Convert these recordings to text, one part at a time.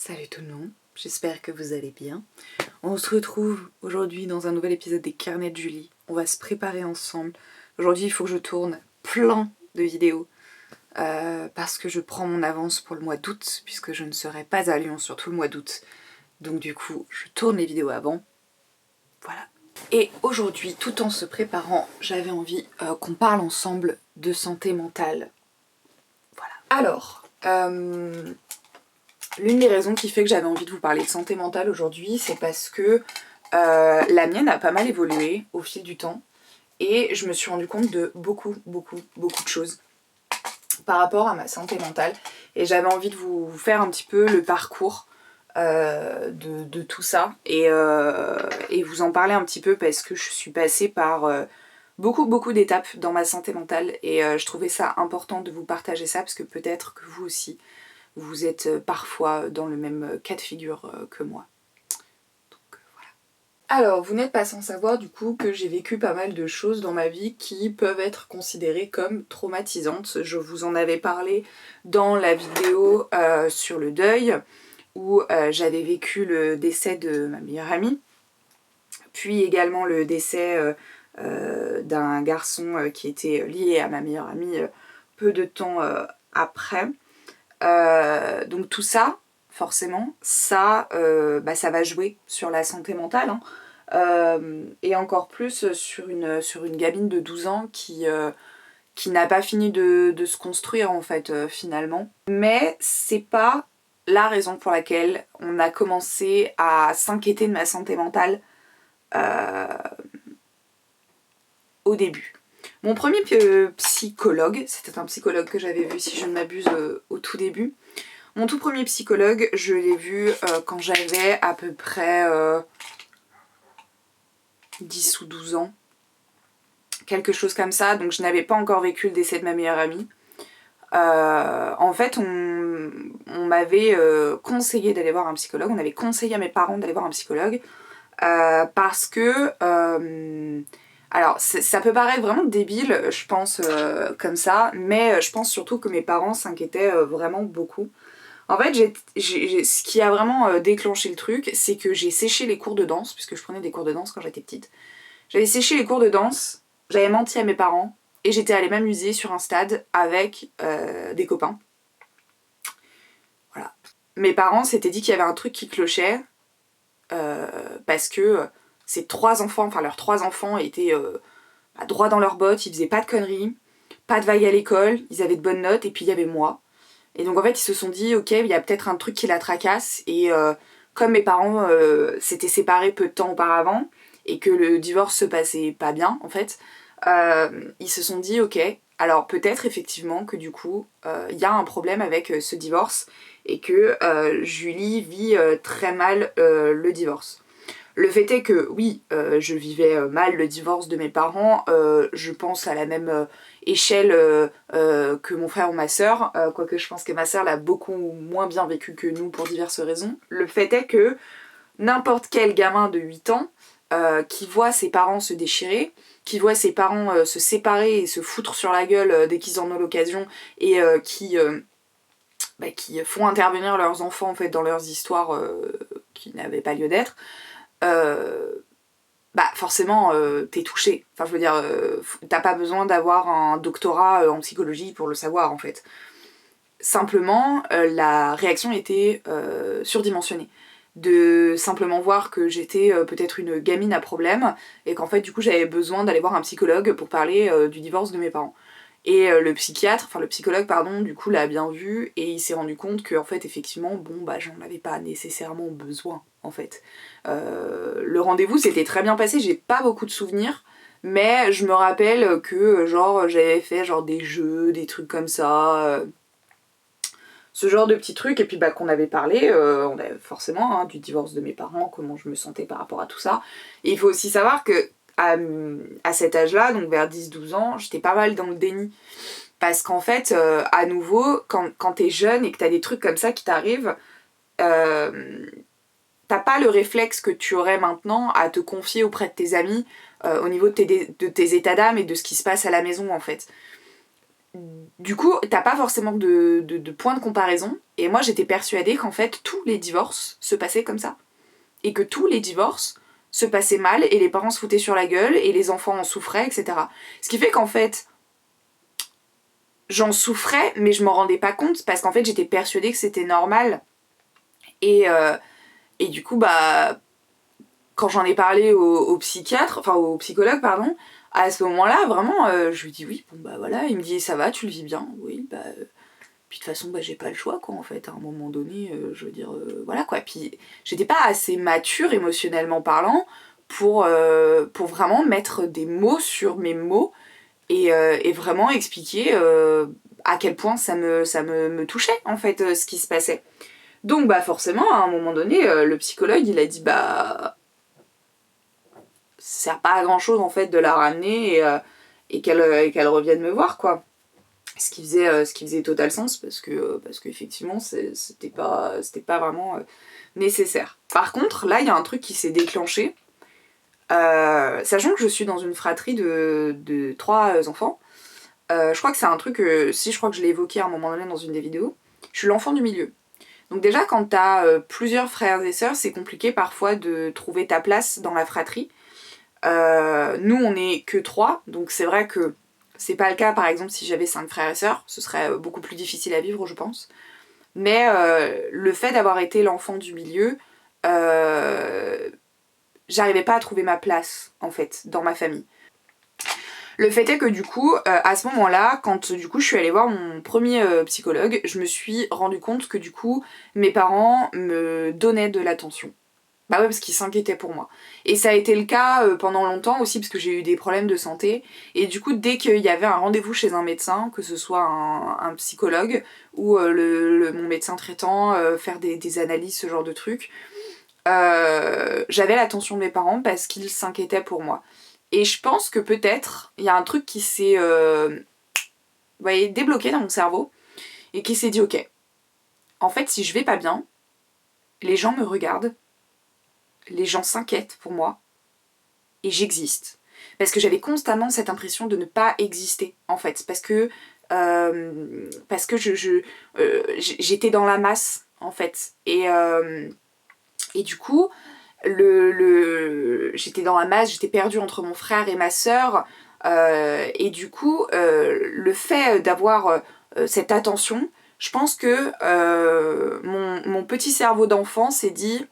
Salut tout le monde, j'espère que vous allez bien. On se retrouve aujourd'hui dans un nouvel épisode des Carnets de Julie. On va se préparer ensemble. Aujourd'hui il faut que je tourne plein de vidéos parce que je prends mon avance pour le mois d'août puisque je ne serai pas à Lyon sur tout le mois d'août. Donc du coup je tourne les vidéos avant. Voilà. Et aujourd'hui, tout en se préparant, j'avais envie qu'on parle ensemble de santé mentale. Voilà. Alors, l'une des raisons qui fait que j'avais envie de vous parler de santé mentale aujourd'hui, c'est parce que la mienne a pas mal évolué au fil du temps et je me suis rendu compte de beaucoup de choses par rapport à ma santé mentale et j'avais envie de vous faire un petit peu le parcours de tout ça et vous en parler un petit peu parce que je suis passée par beaucoup d'étapes dans ma santé mentale et je trouvais ça important de vous partager ça parce que peut-être que vous aussi vous êtes parfois dans le même cas de figure que moi. Donc voilà. Alors, vous n'êtes pas sans savoir du coup que j'ai vécu pas mal de choses dans ma vie qui peuvent être considérées comme traumatisantes. Je vous en avais parlé dans la vidéo sur le deuil où j'avais vécu le décès de ma meilleure amie, puis également le décès d'un garçon qui était lié à ma meilleure amie peu de temps après. Donc tout ça, forcément, ça va jouer sur la santé mentale, hein. Et encore plus sur une gamine de 12 ans qui n'a pas fini de se construire en fait finalement. Mais c'est pas la raison pour laquelle on a commencé à s'inquiéter de ma santé mentale au début. Mon premier psychologue, c'était un psychologue que j'avais vu, si je ne m'abuse, au tout début. Mon tout premier psychologue, je l'ai vu quand j'avais à peu près 10 ou 12 ans. Quelque chose comme ça, donc je n'avais pas encore vécu le décès de ma meilleure amie. En fait, on m'avait conseillé d'aller voir un psychologue, on avait conseillé à mes parents d'aller voir un psychologue parce que... alors, ça peut paraître vraiment débile, je pense, comme ça, mais je pense surtout que mes parents s'inquiétaient vraiment beaucoup. En fait, ce qui a vraiment déclenché le truc, c'est que j'ai séché les cours de danse, puisque je prenais des cours de danse quand j'étais petite. J'avais séché les cours de danse, j'avais menti à mes parents, et j'étais allée m'amuser sur un stade avec des copains. Voilà. Mes parents s'étaient dit qu'il y avait un truc qui clochait, parce que ces leurs trois enfants étaient droit dans leurs bottes, ils faisaient pas de conneries, pas de vagues à l'école, ils avaient de bonnes notes, et puis il y avait moi. Et donc en fait ils se sont dit ok, il y a peut-être un truc qui la tracasse et comme mes parents s'étaient séparés peu de temps auparavant et que le divorce se passait pas bien en fait, ils se sont dit ok, alors peut-être effectivement que du coup il y a un problème avec ce divorce et que Julie vit très mal le divorce. Le fait est que oui, je vivais mal le divorce de mes parents, je pense à la même échelle que mon frère ou ma soeur, quoique je pense que ma soeur l'a beaucoup moins bien vécu que nous pour diverses raisons. Le fait est que n'importe quel gamin de 8 ans qui voit ses parents se déchirer, qui voit ses parents se séparer et se foutre sur la gueule dès qu'ils en ont l'occasion et qui font intervenir leurs enfants en fait dans leurs histoires qui n'avaient pas lieu d'être, forcément t'es touché. Enfin je veux dire, t'as pas besoin d'avoir un doctorat en psychologie pour le savoir en fait. Simplement la réaction était surdimensionnée. De simplement voir que j'étais peut-être une gamine à problème et qu'en fait du coup j'avais besoin d'aller voir un psychologue pour parler du divorce de mes parents. Et le psychologue pardon, du coup l'a bien vu et il s'est rendu compte que en fait effectivement j'en avais pas nécessairement besoin en fait. Le rendez-vous s'était très bien passé, j'ai pas beaucoup de souvenirs, mais je me rappelle que genre j'avais fait genre des jeux, des trucs comme ça, ce genre de petits trucs, et puis qu'on avait parlé, on avait forcément du divorce de mes parents, comment je me sentais par rapport à tout ça. Et il faut aussi savoir que à cet âge-là, donc vers 10-12 ans, j'étais pas mal dans le déni. Parce qu'en fait, à nouveau, quand t'es jeune et que t'as des trucs comme ça qui t'arrivent, t'as pas le réflexe que tu aurais maintenant à te confier auprès de tes amis au niveau de tes états d'âme et de ce qui se passe à la maison en fait. du coup, t'as pas forcément de point de comparaison. Et moi, j'étais persuadée qu'en fait, tous les divorces se passaient comme ça. Et que tous les divorces se passaient mal, et les parents se foutaient sur la gueule, et les enfants en souffraient, etc. Ce qui fait qu'en fait, j'en souffrais, mais je m'en rendais pas compte, parce qu'en fait, j'étais persuadée que c'était normal. Et du coup, bah, quand j'en ai parlé au psychiatre, enfin au psychologue, pardon, à ce moment-là, vraiment, je lui dis oui, bon bah voilà, il me dit ça va, tu le vis bien, oui, bah. Puis de toute façon, bah, j'ai pas le choix, quoi, en fait, à un moment donné, je veux dire, voilà, quoi. Puis j'étais pas assez mature, émotionnellement parlant, pour vraiment mettre des mots sur mes mots et vraiment expliquer à quel point me touchait, en fait, ce qui se passait. Donc, bah, forcément, à un moment donné, le psychologue, il a dit, bah, ça sert pas à grand-chose, en fait, de la ramener et qu'elle revienne me voir, quoi. Ce qui faisait total sens parce qu'effectivement c'était pas vraiment nécessaire. Par contre, là il y a un truc qui s'est déclenché. Sachant que je suis dans une fratrie de 3 enfants, je crois que c'est un truc, je crois que je l'ai évoqué à un moment donné dans une des vidéos, je suis l'enfant du milieu. Donc déjà quand t'as plusieurs frères et sœurs, c'est compliqué parfois de trouver ta place dans la fratrie. Nous on est que 3, donc c'est vrai que c'est pas le cas par exemple si j'avais 5 frères et sœurs, ce serait beaucoup plus difficile à vivre je pense. Mais le fait d'avoir été l'enfant du milieu, j'arrivais pas à trouver ma place en fait dans ma famille. Le fait est que du coup, à ce moment-là, quand du coup je suis allée voir mon premier psychologue, je me suis rendu compte que du coup mes parents me donnaient de l'attention. Bah ouais, parce qu'ils s'inquiétaient pour moi. Et ça a été le cas pendant longtemps aussi, parce que j'ai eu des problèmes de santé. Et du coup, dès qu'il y avait un rendez-vous chez un médecin, que ce soit un psychologue ou mon médecin traitant, faire des analyses, ce genre de trucs, j'avais l'attention de mes parents parce qu'ils s'inquiétaient pour moi. Et je pense que peut-être, il y a un truc qui s'est vous voyez, débloqué dans mon cerveau et qui s'est dit, ok, en fait, si je vais pas bien, les gens me regardent, les gens s'inquiètent pour moi, et j'existe. Parce que j'avais constamment cette impression de ne pas exister, en fait. Parce que j'étais dans la masse, en fait. Et du coup, j'étais dans la masse, j'étais perdue entre mon frère et ma sœur. Et du coup, le fait d'avoir cette attention, je pense que mon petit cerveau d'enfant s'est dit,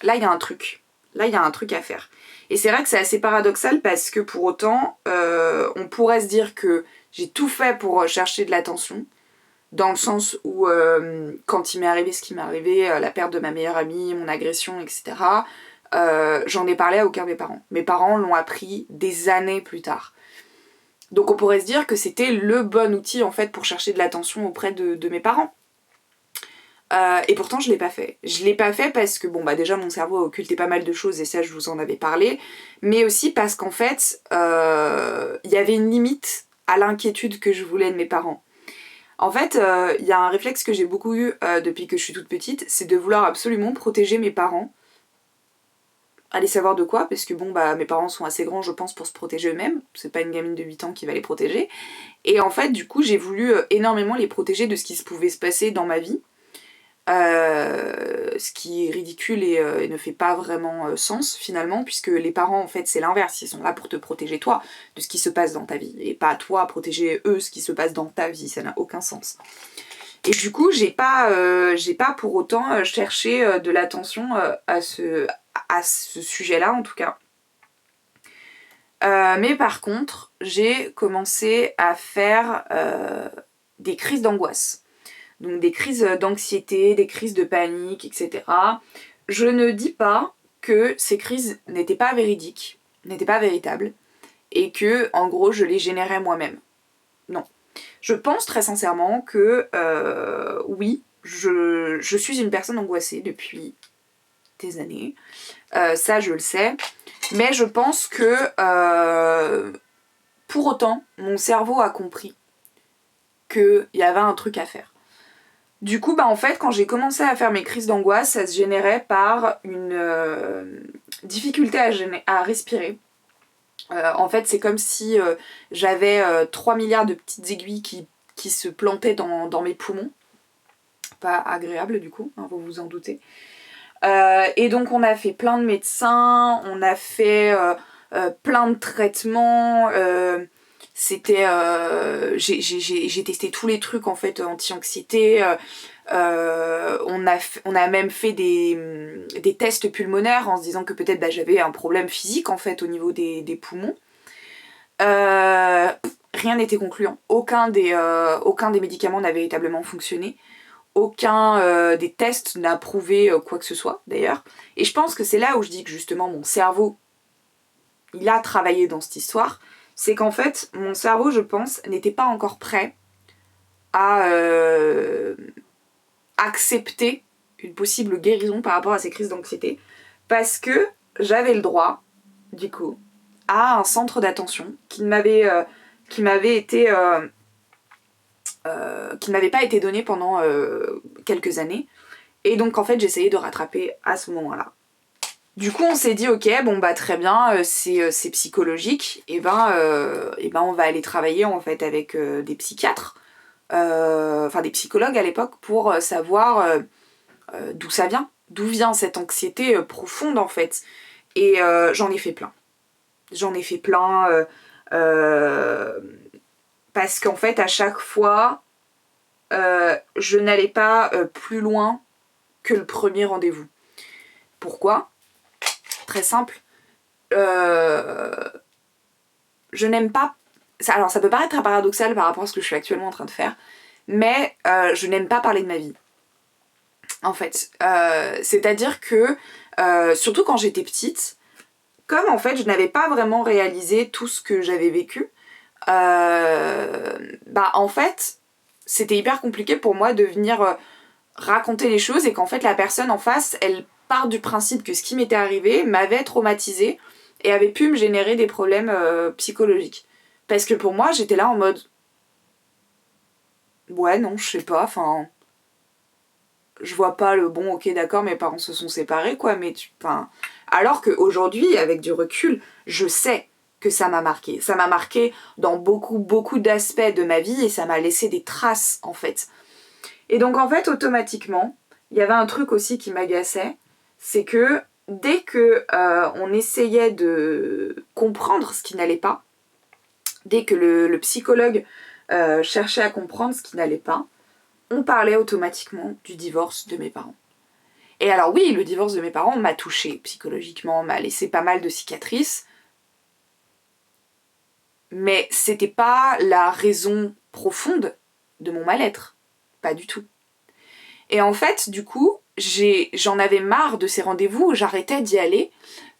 là il y a un truc. Là il y a un truc à faire. Et c'est vrai que c'est assez paradoxal parce que pour autant, on pourrait se dire que j'ai tout fait pour chercher de l'attention. Dans le sens où quand il m'est arrivé ce qui m'est arrivé, la perte de ma meilleure amie, mon agression, etc., j'en ai parlé à aucun de mes parents. Mes parents l'ont appris des années plus tard. Donc on pourrait se dire que c'était le bon outil en fait pour chercher de l'attention auprès de mes parents. Et pourtant je l'ai pas fait. Je l'ai pas fait parce que bon bah déjà mon cerveau a occulté pas mal de choses et ça je vous en avais parlé, mais aussi parce qu'en fait il y avait une limite à l'inquiétude que je voulais de mes parents. En fait, il y a un réflexe que j'ai beaucoup eu depuis que je suis toute petite, c'est de vouloir absolument protéger mes parents. Allez savoir de quoi, parce que bon bah mes parents sont assez grands je pense pour se protéger eux-mêmes, c'est pas une gamine de 8 ans qui va les protéger. Et en fait du coup j'ai voulu énormément les protéger de ce qui pouvait se passer dans ma vie. Ce qui est ridicule et ne fait pas vraiment sens finalement, puisque les parents en fait c'est l'inverse, ils sont là pour te protéger toi de ce qui se passe dans ta vie, et pas toi protéger eux ce qui se passe dans ta vie, ça n'a aucun sens. Et du coup j'ai pas pour autant cherché de l'attention à ce sujet-là en tout cas. Mais par contre j'ai commencé à faire des crises d'angoisse. Donc des crises d'anxiété, des crises de panique, etc. Je ne dis pas que ces crises n'étaient pas véridiques, n'étaient pas véritables, et que, en gros, je les générais moi-même. Non. Je pense très sincèrement que, oui, je suis une personne angoissée depuis des années. Ça, je le sais. Mais je pense que, pour autant, mon cerveau a compris qu'il y avait un truc à faire. Du coup, bah en fait, quand j'ai commencé à faire mes crises d'angoisse, ça se générait par une difficulté à respirer. En fait, c'est comme si j'avais 3 milliards de petites aiguilles qui se plantaient dans mes poumons. Pas agréable du coup, hein, vous vous en doutez. Et donc on a fait plein de médecins, on a fait plein de traitements. J'ai testé tous les trucs en fait anti-anxiété. On a même fait des tests pulmonaires en se disant que peut-être j'avais un problème physique en fait au niveau des poumons. Rien n'était concluant. Aucun des médicaments n'a véritablement fonctionné. Aucun des tests n'a prouvé quoi que ce soit d'ailleurs. Et je pense que c'est là où je dis que justement mon cerveau, il a travaillé dans cette histoire. C'est qu'en fait, mon cerveau, je pense, n'était pas encore prêt à accepter une possible guérison par rapport à ces crises d'anxiété. Parce que j'avais le droit, du coup, à un centre d'attention qui m'avait été... qui ne m'avait pas été donné pendant quelques années. Et donc en fait j'essayais de rattraper à ce moment-là. Du coup on s'est dit ok bon très bien c'est psychologique et on va aller travailler en fait avec des psychiatres, enfin des psychologues à l'époque pour savoir d'où ça vient, d'où vient cette anxiété profonde en fait. Et j'en ai fait plein. Parce qu'en fait à chaque fois je n'allais pas plus loin que le premier rendez-vous. Pourquoi ? Très simple. Je n'aime pas... Alors ça peut paraître paradoxal par rapport à ce que je suis actuellement en train de faire, mais je n'aime pas parler de ma vie. En fait. C'est-à-dire que, surtout quand j'étais petite, comme en fait je n'avais pas vraiment réalisé tout ce que j'avais vécu, en fait c'était hyper compliqué pour moi de venir raconter les choses et qu'en fait la personne en face elle part du principe que ce qui m'était arrivé m'avait traumatisée et avait pu me générer des problèmes psychologiques. Parce que pour moi j'étais là en mode ouais non je sais pas, enfin je vois pas le bon, ok d'accord mes parents se sont séparés quoi, mais alors qu'aujourd'hui avec du recul je sais que ça m'a marqué. Ça m'a marqué dans beaucoup d'aspects de ma vie et ça m'a laissé des traces en fait. Et donc en fait automatiquement, il y avait un truc aussi qui m'agaçait, c'est que dès que on essayait de comprendre ce qui n'allait pas, dès que le psychologue cherchait à comprendre ce qui n'allait pas, on parlait automatiquement du divorce de mes parents. Et alors oui, le divorce de mes parents m'a touchée psychologiquement, m'a laissé pas mal de cicatrices, mais c'était pas la raison profonde de mon mal-être. Pas du tout. Et en fait, du coup, j'en avais marre de ces rendez-vous où j'arrêtais d'y aller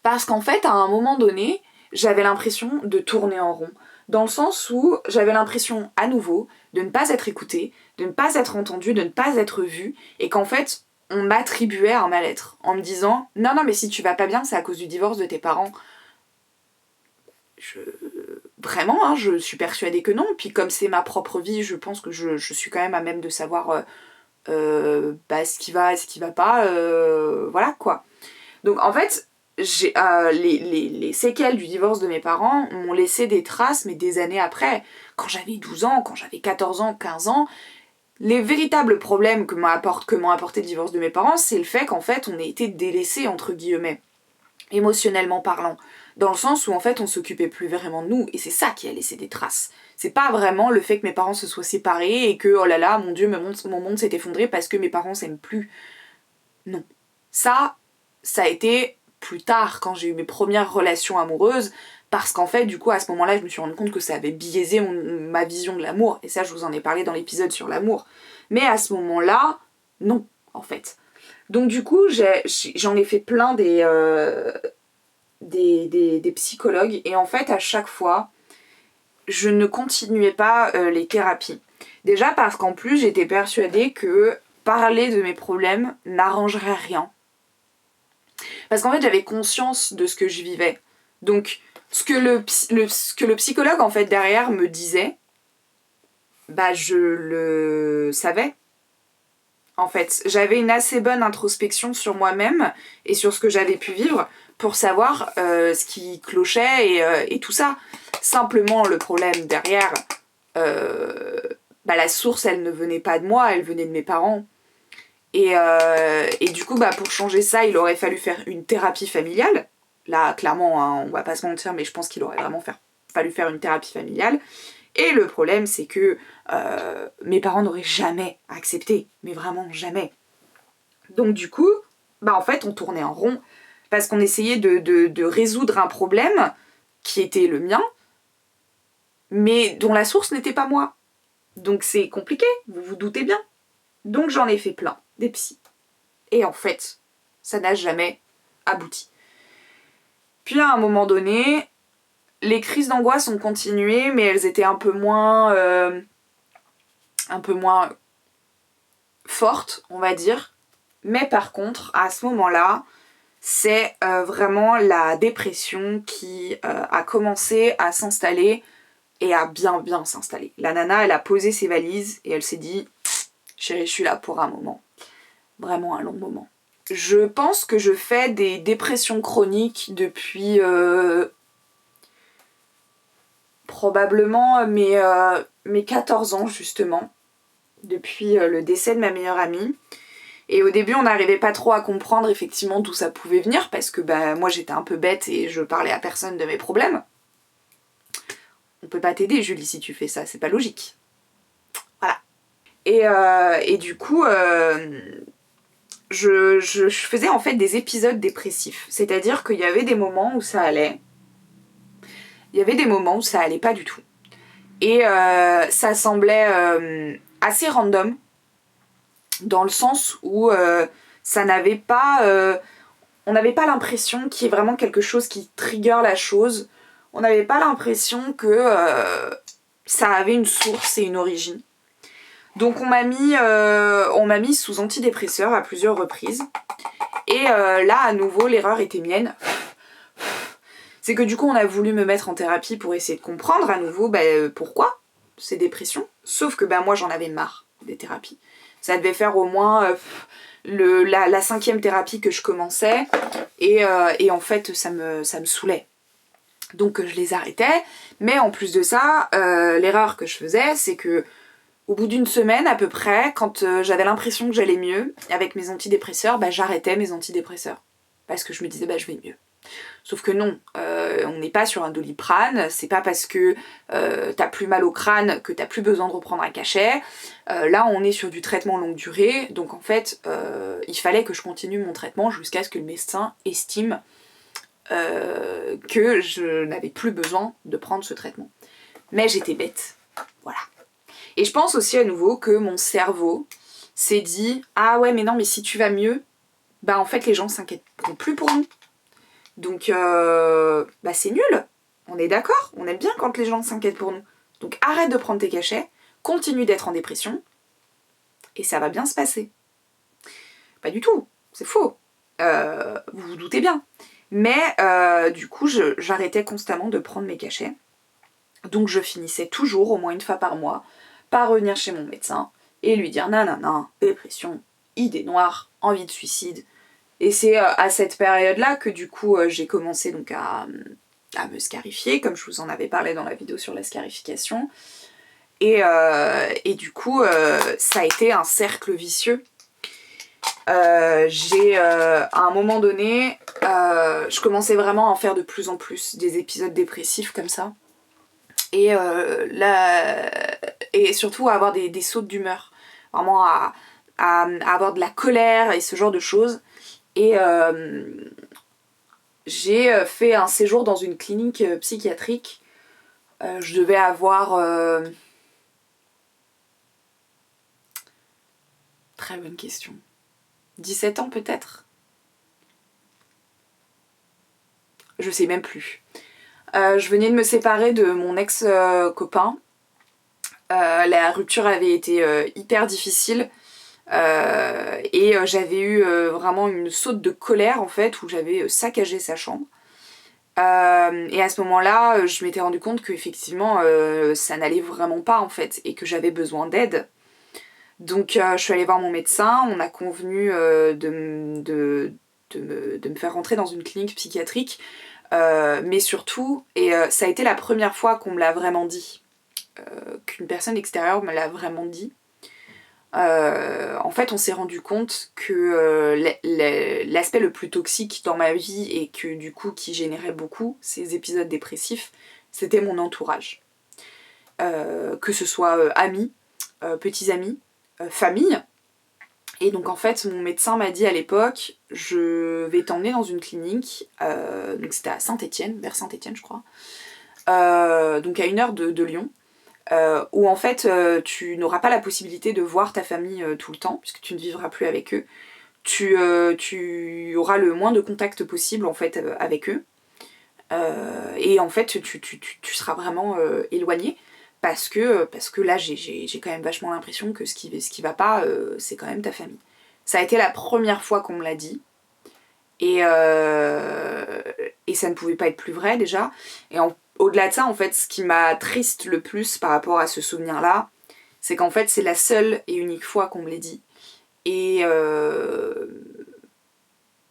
parce qu'en fait, à un moment donné, j'avais l'impression de tourner en rond. Dans le sens où j'avais l'impression, à nouveau, de ne pas être écoutée, de ne pas être entendue, de ne pas être vue, et qu'en fait, on m'attribuait un mal-être en me disant « Non, mais si tu vas pas bien, c'est à cause du divorce de tes parents. » Vraiment, hein, je suis persuadée que non. Puis comme c'est ma propre vie, je pense que je suis quand même à même de savoir ce qui va et ce qui va pas. Voilà quoi. Donc en fait, les séquelles du divorce de mes parents m'ont laissé des traces, mais des années après. Quand j'avais 12 ans, quand j'avais 14 ans, 15 ans, les véritables problèmes que m'ont apporté le divorce de mes parents, c'est le fait qu'en fait, on ait été délaissés, entre guillemets, émotionnellement parlant. Dans le sens où en fait on s'occupait plus vraiment de nous, et c'est ça qui a laissé des traces. C'est pas vraiment le fait que mes parents se soient séparés et que oh là là mon dieu mon monde s'est effondré parce que mes parents s'aiment plus. Non. Ça a été plus tard quand j'ai eu mes premières relations amoureuses, parce qu'en fait du coup à ce moment-là je me suis rendu compte que ça avait biaisé ma vision de l'amour, et ça je vous en ai parlé dans l'épisode sur l'amour. Mais à ce moment-là, non en fait. Donc du coup j'en ai fait plein des psychologues, et en fait à chaque fois je ne continuais pas les thérapies. Déjà parce qu'en plus j'étais persuadée que parler de mes problèmes n'arrangerait rien. Parce qu'en fait j'avais conscience de ce que je vivais. Donc ce que le psychologue en fait derrière me disait, je le savais. En fait, j'avais une assez bonne introspection sur moi-même et sur ce que j'avais pu vivre pour savoir ce qui clochait et tout ça. Simplement, le problème derrière, la source, elle ne venait pas de moi, elle venait de mes parents. Et du coup, pour changer ça, il aurait fallu faire une thérapie familiale. Là, clairement, hein, on va pas se mentir, mais je pense qu'il aurait vraiment fallu faire une thérapie familiale. Et le problème, c'est que mes parents n'auraient jamais accepté, mais vraiment jamais. Donc du coup, en fait, on tournait en rond, parce qu'on essayait de résoudre un problème qui était le mien, mais dont la source n'était pas moi. Donc c'est compliqué, vous vous doutez bien. Donc j'en ai fait plein, des psys. Et en fait, ça n'a jamais abouti. Puis à un moment donné, les crises d'angoisse ont continué, mais elles étaient un peu moins fortes, on va dire. Mais par contre, à ce moment-là, c'est vraiment la dépression qui a commencé à s'installer et à bien s'installer. La nana, elle a posé ses valises et elle s'est dit « Chérie, je suis là pour un moment. Vraiment un long moment. » Je pense que je fais des dépressions chroniques depuis probablement mes 14 ans justement, depuis le décès de ma meilleure amie. Et au début on n'arrivait pas trop à comprendre effectivement d'où ça pouvait venir parce que moi j'étais un peu bête et je parlais à personne de mes problèmes. On peut pas t'aider Julie si tu fais ça, c'est pas logique. Voilà. Et du coup je faisais en fait des épisodes dépressifs. C'est-à-dire qu'il y avait des moments où ça allait. Il y avait des moments où ça allait pas du tout. Et ça semblait assez random. Dans le sens où ça n'avait pas... on n'avait pas l'impression qu'il y ait vraiment quelque chose qui trigger la chose. On n'avait pas l'impression que ça avait une source et une origine. Donc on m'a mis sous antidépresseur à plusieurs reprises. Et là, à nouveau, l'erreur était mienne. C'est que du coup, on a voulu me mettre en thérapie pour essayer de comprendre à nouveau pourquoi ces dépressions. Sauf que moi, j'en avais marre des thérapies. Ça devait faire au moins la 5e thérapie que je commençais. Et en fait, ça me saoulait. Donc je les arrêtais. Mais en plus de ça, l'erreur que je faisais, c'est que au bout d'une semaine à peu près, quand j'avais l'impression que j'allais mieux avec mes antidépresseurs, j'arrêtais mes antidépresseurs. Parce que je me disais, je vais mieux. Sauf que non, on n'est pas sur un Doliprane, c'est pas parce que t'as plus mal au crâne que t'as plus besoin de reprendre un cachet. Là, on est sur du traitement longue durée, donc en fait, il fallait que je continue mon traitement jusqu'à ce que le médecin estime que je n'avais plus besoin de prendre ce traitement. Mais j'étais bête, voilà. Et je pense aussi à nouveau que mon cerveau s'est dit « Ah ouais, mais non, mais si tu vas mieux, en fait, les gens s'inquièteront plus pour nous. » Donc, c'est nul. On est d'accord, on aime bien quand les gens s'inquiètent pour nous. Donc arrête de prendre tes cachets, continue d'être en dépression, et ça va bien se passer. Pas du tout, c'est faux. Vous vous doutez bien. Mais du coup, j'arrêtais constamment de prendre mes cachets. Donc je finissais toujours, au moins une fois par mois, par revenir chez mon médecin et lui dire nanana, dépression, idée noire, envie de suicide. Et c'est à cette période-là que du coup j'ai commencé donc à me scarifier, comme je vous en avais parlé dans la vidéo sur la scarification. Et du coup ça a été un cercle vicieux. À un moment donné, je commençais vraiment à en faire de plus en plus des épisodes dépressifs comme ça. Et surtout à avoir des sautes d'humeur. Vraiment à avoir de la colère et ce genre de choses. Et j'ai fait un séjour dans une clinique psychiatrique. Je devais avoir... Très bonne question. 17 ans peut-être ? Je sais même plus. Je venais de me séparer de mon ex-copain. La rupture avait été hyper difficile. Et j'avais eu vraiment une saute de colère en fait où j'avais saccagé sa chambre et à ce moment-là je m'étais rendu compte qu'effectivement ça n'allait vraiment pas en fait et que j'avais besoin d'aide. Donc je suis allée voir mon médecin, on a convenu de me faire rentrer dans une clinique psychiatrique. Mais surtout, et ça a été la première fois qu'on me l'a vraiment dit, qu'une personne extérieure me l'a vraiment dit. En fait, on s'est rendu compte que l'aspect le plus toxique dans ma vie et que du coup qui générait beaucoup ces épisodes dépressifs, c'était mon entourage. Que ce soit amis, petits amis, famille. Et donc en fait, mon médecin m'a dit à l'époque, je vais t'emmener dans une clinique, donc c'était à Saint-Étienne, vers Saint-Étienne je crois, donc à 1 heure de Lyon, où en fait tu n'auras pas la possibilité de voir ta famille tout le temps, puisque tu ne vivras plus avec eux. Tu auras le moins de contact possible en fait avec eux. Et en fait tu seras vraiment éloigné. Parce que là, j'ai quand même vachement l'impression que ce qui va pas, c'est quand même ta famille. Ça a été la première fois qu'on me l'a dit. Et ça ne pouvait pas être plus vrai, déjà. Et au-delà de ça, en fait, ce qui m'a triste le plus par rapport à ce souvenir-là, c'est qu'en fait, c'est la seule et unique fois qu'on me l'a dit. Et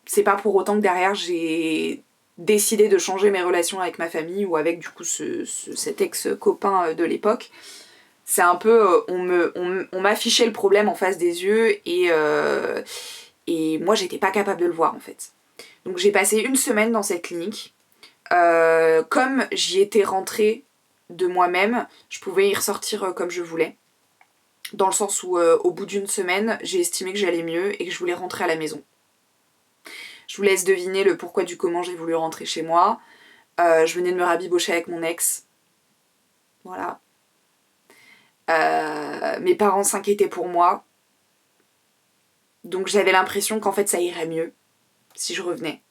c'est pas pour autant que derrière, j'ai décidé de changer mes relations avec ma famille ou avec du coup cet ex-copain de l'époque. C'est un peu, on m'affichait le problème en face des yeux et moi j'étais pas capable de le voir en fait. Donc j'ai passé 1 semaine dans cette clinique. Comme j'y étais rentrée de moi-même, je pouvais y ressortir comme je voulais. Dans le sens où au bout d'1 semaine, j'ai estimé que j'allais mieux et que je voulais rentrer à la maison. Je vous laisse deviner le pourquoi du comment j'ai voulu rentrer chez moi. Je venais de me rabibocher avec mon ex. Voilà. Mes parents s'inquiétaient pour moi. Donc j'avais l'impression qu'en fait ça irait mieux si je revenais.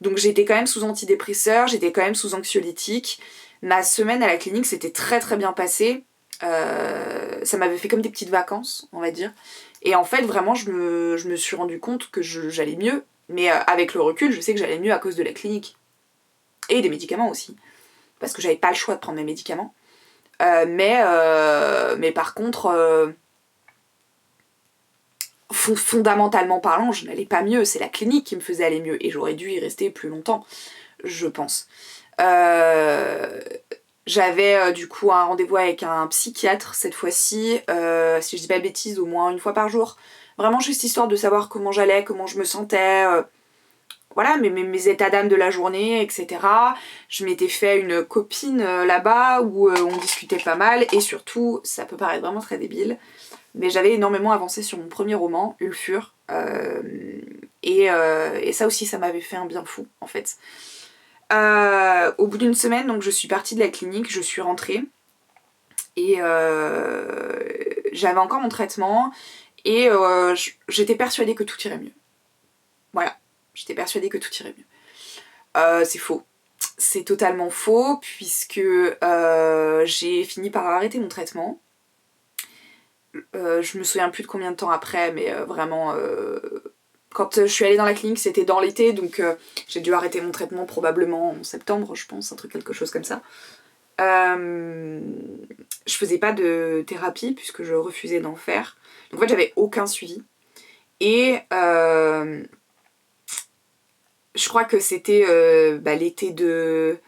Donc j'étais quand même sous antidépresseur, j'étais quand même sous anxiolytique. Ma semaine à la clinique s'était très très bien passée. Ça m'avait fait comme des petites vacances, on va dire. Et en fait vraiment je me suis rendu compte que j'allais mieux. Mais avec le recul, je sais que j'allais mieux à cause de la clinique. Et des médicaments aussi. Parce que j'avais pas le choix de prendre mes médicaments. Mais par contre, fondamentalement parlant, je n'allais pas mieux. C'est la clinique qui me faisait aller mieux. Et j'aurais dû y rester plus longtemps, je pense. J'avais du coup un rendez-vous avec un psychiatre cette fois-ci. Si je dis pas de bêtises, au moins 1 fois par jour. Vraiment juste histoire de savoir comment j'allais, comment je me sentais, voilà, mes états d'âme de la journée, etc. Je m'étais fait une copine là-bas où on discutait pas mal et surtout, ça peut paraître vraiment très débile, mais j'avais énormément avancé sur mon premier roman, Ulfur, et ça aussi, ça m'avait fait un bien fou en fait. Au bout d'1 semaine, donc je suis partie de la clinique, je suis rentrée et j'avais encore mon traitement. Et j'étais persuadée que tout irait mieux. Voilà, j'étais persuadée que tout irait mieux. C'est faux. C'est totalement faux puisque j'ai fini par arrêter mon traitement. Je me souviens plus de combien de temps après, mais vraiment... quand je suis allée dans la clinique, c'était dans l'été, donc j'ai dû arrêter mon traitement probablement en septembre, je pense, quelque chose comme ça. Je faisais pas de thérapie puisque je refusais d'en faire. Donc en fait j'avais aucun suivi. Et je crois que c'était l'été de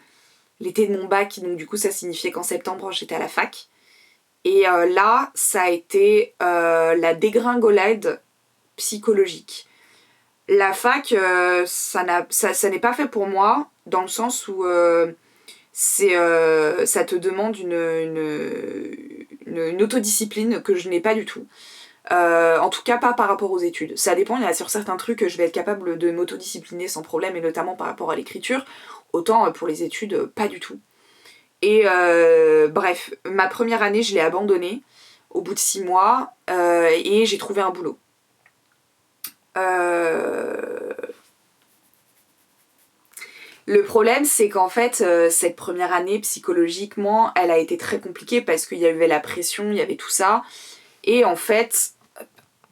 mon bac, donc du coup ça signifiait qu'en septembre j'étais à la fac. Et là ça a été la dégringolade psychologique. La fac, ça n'est pas fait pour moi, dans le sens où ça te demande une autodiscipline que je n'ai pas du tout. En tout cas pas par rapport aux études. Ça dépend, il y a sur certains trucs je vais être capable de m'autodiscipliner sans problème, et notamment par rapport à l'écriture. Autant pour les études, pas du tout. Et bref, ma première année je l'ai abandonnée au bout de 6 mois et j'ai trouvé un boulot. Le problème, c'est qu'en fait, cette première année, psychologiquement, elle a été très compliquée parce qu'il y avait la pression, il y avait tout ça. Et en fait...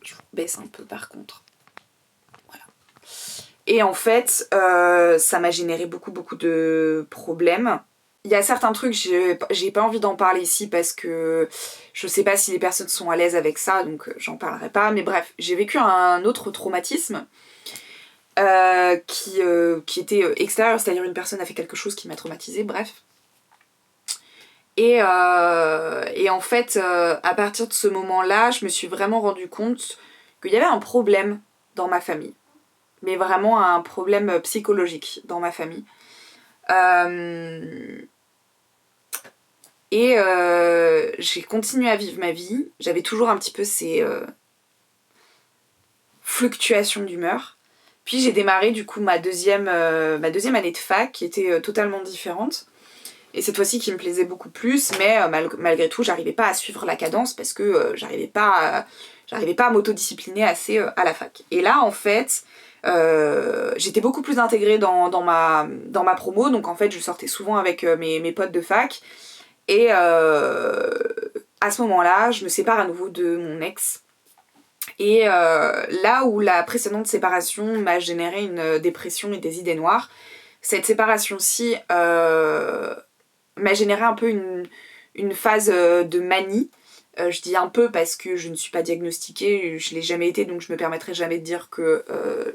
Je vous baisse un peu par contre. Voilà. Et en fait, ça m'a généré beaucoup de problèmes. Il y a certains trucs, j'ai pas envie d'en parler ici parce que je sais pas si les personnes sont à l'aise avec ça, donc j'en parlerai pas. Mais bref, j'ai vécu un autre traumatisme. qui était extérieure, c'est-à-dire une personne a fait quelque chose qui m'a traumatisée, bref. Et en fait, à partir de ce moment-là, je me suis vraiment rendu compte qu'il y avait un problème dans ma famille. Mais vraiment un problème psychologique dans ma famille. Et j'ai continué à vivre ma vie. J'avais toujours un petit peu ces fluctuations d'humeur. Puis j'ai démarré du coup ma deuxième année de fac qui était totalement différente. Et cette fois-ci qui me plaisait beaucoup plus, mais malgré tout j'arrivais pas à suivre la cadence parce que j'arrivais pas à m'autodiscipliner assez à la fac. Et là en fait j'étais beaucoup plus intégrée dans ma promo, donc en fait je sortais souvent avec mes potes de fac. Et à ce moment-là je me sépare à nouveau de mon ex. Et là où la précédente séparation m'a généré une dépression et des idées noires, cette séparation-ci m'a généré un peu une phase de manie. Je dis un peu parce que je ne suis pas diagnostiquée, je l'ai jamais été, donc je me permettrai jamais de dire que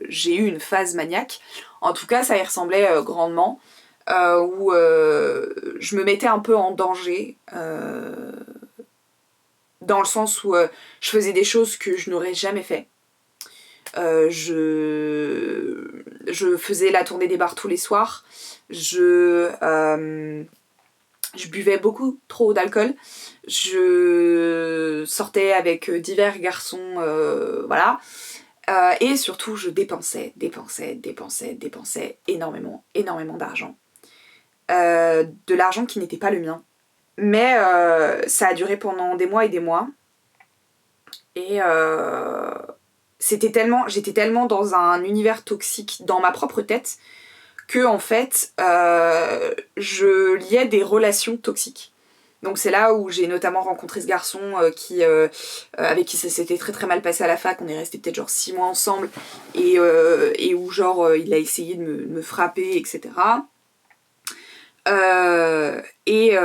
j'ai eu une phase maniaque. En tout cas, ça y ressemblait grandement, où je me mettais un peu en danger, dans le sens où je faisais des choses que je n'aurais jamais fait. Je faisais la tournée des bars tous les soirs. Je buvais beaucoup trop d'alcool. Je sortais avec divers garçons, voilà. Et surtout, je dépensais énormément d'argent. De l'argent qui n'était pas le mien. Mais ça a duré pendant des mois et des mois. Et j'étais tellement dans un univers toxique dans ma propre tête que en fait je liais des relations toxiques. Donc c'est là où j'ai notamment rencontré ce garçon avec qui ça s'était très très mal passé à la fac. On est resté peut-être genre 6 mois ensemble et où genre il a essayé de me frapper, etc. Et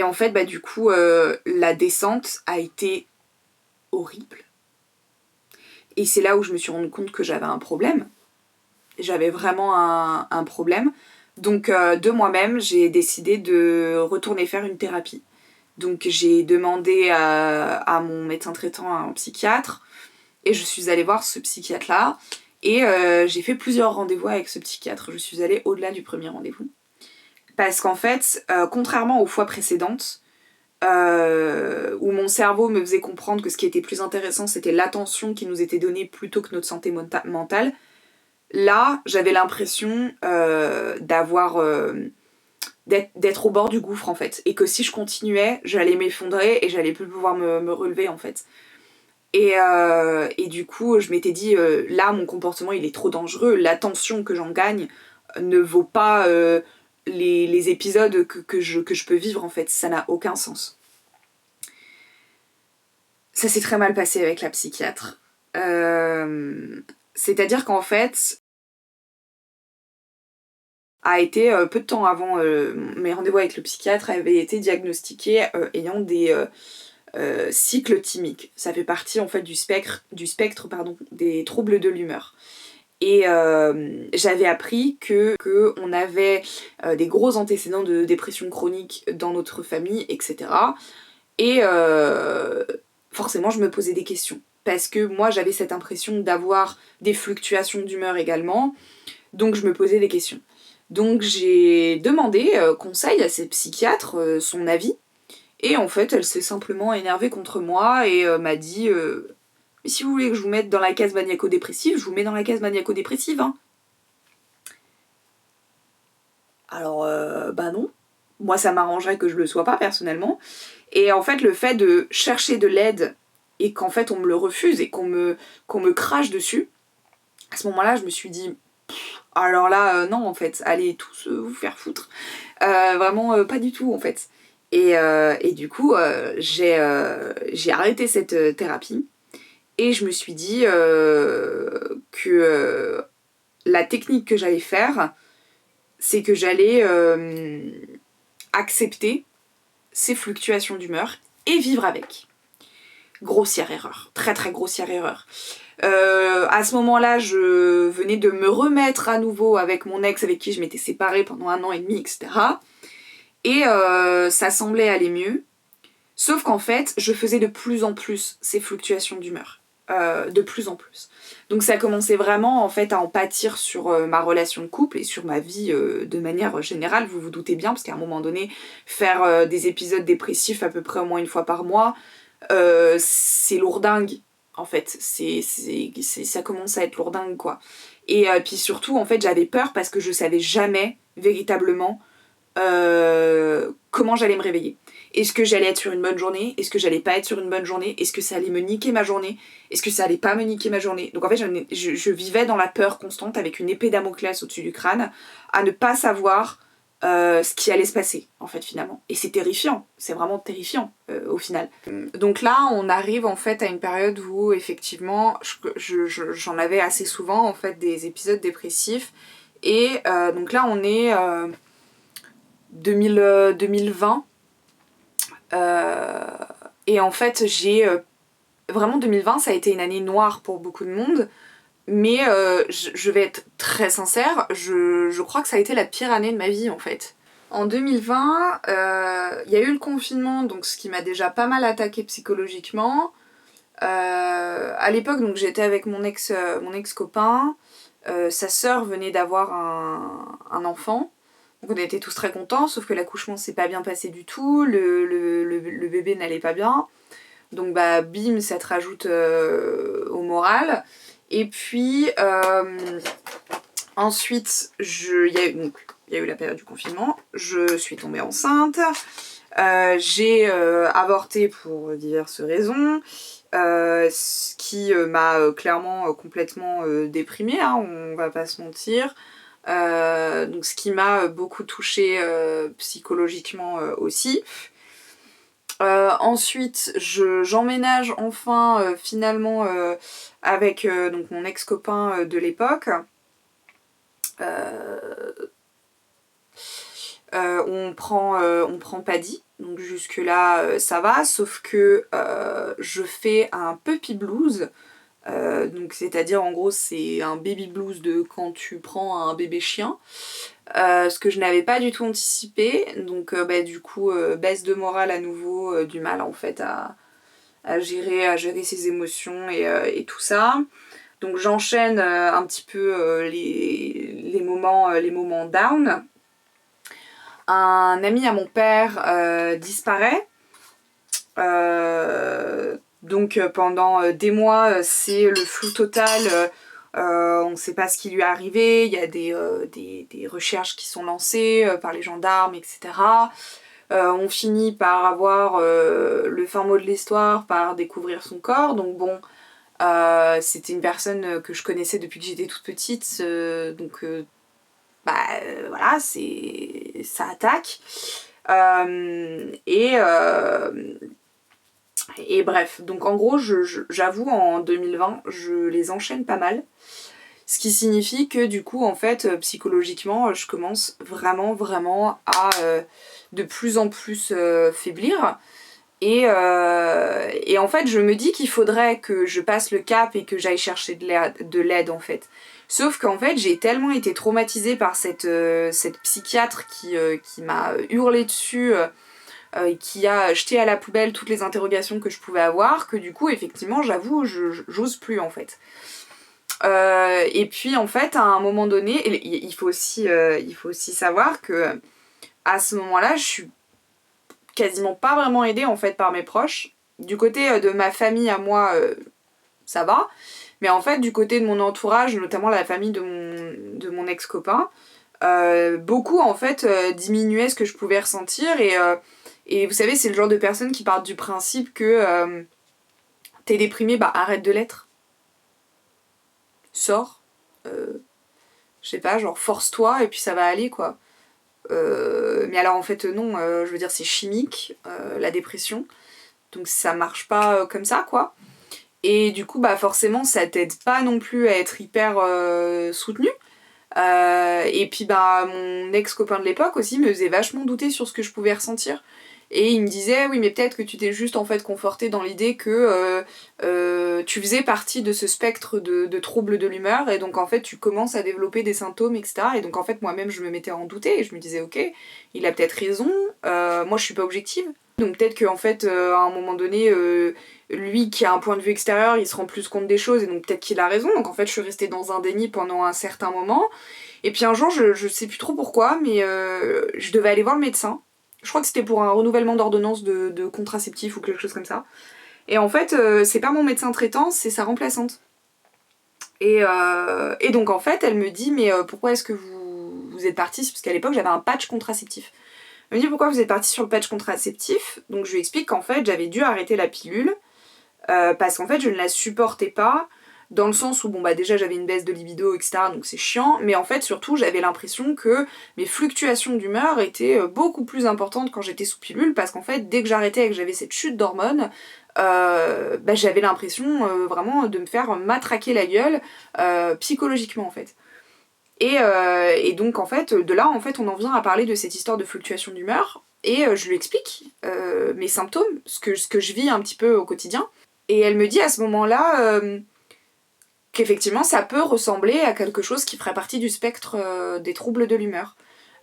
en fait du coup la descente a été horrible. Et c'est là où je me suis rendu compte que j'avais un problème. J'avais vraiment un problème. Donc de moi-même, j'ai décidé de retourner faire une thérapie. Donc j'ai demandé à mon médecin traitant, un psychiatre, et je suis allée voir ce psychiatre-là. Et j'ai fait plusieurs rendez-vous avec ce psychiatre. Je suis allée au-delà du premier rendez-vous. Parce qu'en fait, contrairement aux fois précédentes, où mon cerveau me faisait comprendre que ce qui était plus intéressant, c'était l'attention qui nous était donnée plutôt que notre santé mentale, là, j'avais l'impression d'être au bord du gouffre, en fait. Et que si je continuais, j'allais m'effondrer et j'allais plus pouvoir me relever, en fait. Et du coup, je m'étais dit, là, mon comportement, il est trop dangereux. L'attention que j'en gagne ne vaut pas les épisodes que je peux vivre, en fait. Ça n'a aucun sens. Ça s'est très mal passé avec la psychiatre. C'est-à-dire qu'en fait, a été peu de temps avant mes rendez-vous avec le psychiatre, avait été diagnostiquée ayant des cycles thymiques. Ça fait partie en fait du spectre des troubles de l'humeur. Et j'avais appris que on avait des gros antécédents de dépression chronique dans notre famille, etc. Et forcément, je me posais des questions. Parce que moi, j'avais cette impression d'avoir des fluctuations d'humeur également. Donc, je me posais des questions. Donc, j'ai demandé conseil à cette psychiatre, son avis. Et en fait, elle s'est simplement énervée contre moi et m'a dit mais si vous voulez que je vous mette dans la case maniaco-dépressive, je vous mets dans la case maniaco-dépressive, hein. Alors, bah non. Moi, ça m'arrangerait que je le sois pas, personnellement. Et en fait, le fait de chercher de l'aide et qu'en fait, on me le refuse et qu'on me crache dessus, à ce moment-là, je me suis dit, alors là, non, en fait, allez tous vous faire foutre. Vraiment, pas du tout, en fait. Et du coup, j'ai arrêté cette thérapie et je me suis dit que la technique que j'allais faire, c'est que j'allais accepter ces fluctuations d'humeur et vivre avec. Grossière erreur, très très grossière erreur. À ce moment-là, je venais de me remettre à nouveau avec mon ex avec qui je m'étais séparée pendant 1 an et demi, etc. Et ça semblait aller mieux. Sauf qu'en fait, je faisais de plus en plus ces fluctuations d'humeur. De plus en plus. Donc ça commençait vraiment en fait à en pâtir sur ma relation de couple et sur ma vie de manière générale, vous vous doutez bien, parce qu'à un moment donné, faire des épisodes dépressifs à peu près au moins une fois par mois, c'est lourdingue en fait. Ça commence à être lourdingue quoi. Et puis surtout en fait j'avais peur parce que je savais jamais véritablement comment j'allais me réveiller. Est-ce que j'allais être sur une bonne journée? Est-ce que j'allais pas être sur une bonne journée? Est-ce que ça allait me niquer ma journée? Est-ce que ça allait pas me niquer ma journée? Donc en fait, je vivais dans la peur constante avec une épée Damoclès au-dessus du crâne, à ne pas savoir ce qui allait se passer, en fait, finalement. Et c'est terrifiant, c'est vraiment terrifiant, au final. Donc là, on arrive en fait à une période où, effectivement, j'en avais assez souvent, en fait, des épisodes dépressifs. Et donc là, on est 2020. Et en fait, vraiment 2020, ça a été une année noire pour beaucoup de monde. Mais je vais être très sincère, je crois que ça a été la pire année de ma vie en fait. En 2020, il y a eu le confinement, donc ce qui m'a déjà pas mal attaqué psychologiquement. À l'époque, donc j'étais avec mon ex-copain. Sa sœur venait d'avoir un enfant. Donc on était tous très contents, sauf que l'accouchement s'est pas bien passé du tout, le bébé n'allait pas bien. Donc bah bim, ça te rajoute au moral. Et puis ensuite, il y a eu la période du confinement, je suis tombée enceinte, j'ai avorté pour diverses raisons, ce qui m'a clairement complètement déprimée, hein, on va pas se mentir. Donc ce qui m'a beaucoup touchée psychologiquement aussi. Ensuite, j'emménage enfin finalement avec donc mon ex-copain de l'époque. On prend Paddy, donc jusque là ça va, sauf que je fais un puppy blues. Donc c'est-à-dire en gros c'est un baby blues de quand tu prends un bébé chien, ce que je n'avais pas du tout anticipé, donc bah, du coup baisse de morale à nouveau, du mal en fait à gérer ses émotions et tout ça. Donc j'enchaîne un petit peu les moments down. Un ami à mon père disparaît. Donc pendant des mois, c'est le flou total. On ne sait pas ce qui lui est arrivé. Il y a des recherches qui sont lancées par les gendarmes, etc. On finit par avoir le fin mot de l'histoire, par découvrir son corps. Donc bon, c'était une personne que je connaissais depuis que j'étais toute petite. Donc voilà, ça attaque. Et bref, donc en gros, j'avoue, en 2020, je les enchaîne pas mal. Ce qui signifie que du coup, en fait, psychologiquement, je commence vraiment à de plus en plus faiblir. Et en fait, je me dis qu'il faudrait que je passe le cap et que j'aille chercher de l'aide en fait. Sauf qu'en fait, j'ai tellement été traumatisée par cette psychiatre qui m'a hurlé dessus et qui a jeté à la poubelle toutes les interrogations que je pouvais avoir, que du coup, effectivement, j'avoue, j'ose plus en fait. Et puis en fait, à un moment donné, il faut aussi savoir que à ce moment-là, je suis quasiment pas vraiment aidée en fait par mes proches. Du côté de ma famille à moi, ça va. Mais en fait, du côté de mon entourage, notamment la famille de mon ex-copain, beaucoup en fait diminuaient ce que je pouvais ressentir. Et vous savez, c'est le genre de personnes qui partent du principe que t'es déprimé, bah arrête de l'être. Sors. Je sais pas, genre force-toi et puis ça va aller quoi. Mais alors en fait non, je veux dire c'est chimique, la dépression. Donc ça marche pas comme ça quoi. Et du coup bah forcément ça t'aide pas non plus à être hyper soutenu. Et puis bah mon ex-copain de l'époque aussi me faisait vachement douter sur ce que je pouvais ressentir. Et il me disait, oui mais peut-être que tu t'es juste en fait conforté dans l'idée que tu faisais partie de ce spectre de troubles de l'humeur, et donc en fait tu commences à développer des symptômes, etc. Et donc en fait moi-même je me mettais à en douter, et je me disais ok, il a peut-être raison, moi je suis pas objective. Donc peut-être qu'en fait à un moment donné, lui qui a un point de vue extérieur, il se rend plus compte des choses, et donc peut-être qu'il a raison. Donc en fait je suis restée dans un déni pendant un certain moment. Et puis un jour, je sais plus trop pourquoi, mais je devais aller voir le médecin. Je crois que c'était pour un renouvellement d'ordonnance de contraceptif ou quelque chose comme ça. Et en fait, c'est pas mon médecin traitant, c'est sa remplaçante. Et donc en fait, elle me dit, mais pourquoi est-ce que vous êtes partie, parce qu'à l'époque j'avais un patch contraceptif. Elle me dit, pourquoi vous êtes partie sur le patch contraceptif? Donc je lui explique qu'en fait j'avais dû arrêter la pilule, parce qu'en fait je ne la supportais pas, dans le sens où bon bah déjà j'avais une baisse de libido, etc., donc c'est chiant, mais en fait surtout j'avais l'impression que mes fluctuations d'humeur étaient beaucoup plus importantes quand j'étais sous pilule, parce qu'en fait dès que j'arrêtais et que j'avais cette chute d'hormones, bah, j'avais l'impression vraiment de me faire matraquer la gueule psychologiquement en fait. Et donc en fait de là en fait on en vient à parler de cette histoire de fluctuation d'humeur, et je lui explique mes symptômes, ce que je vis un petit peu au quotidien, et elle me dit à ce moment-là qu'effectivement ça peut ressembler à quelque chose qui ferait partie du spectre des troubles de l'humeur.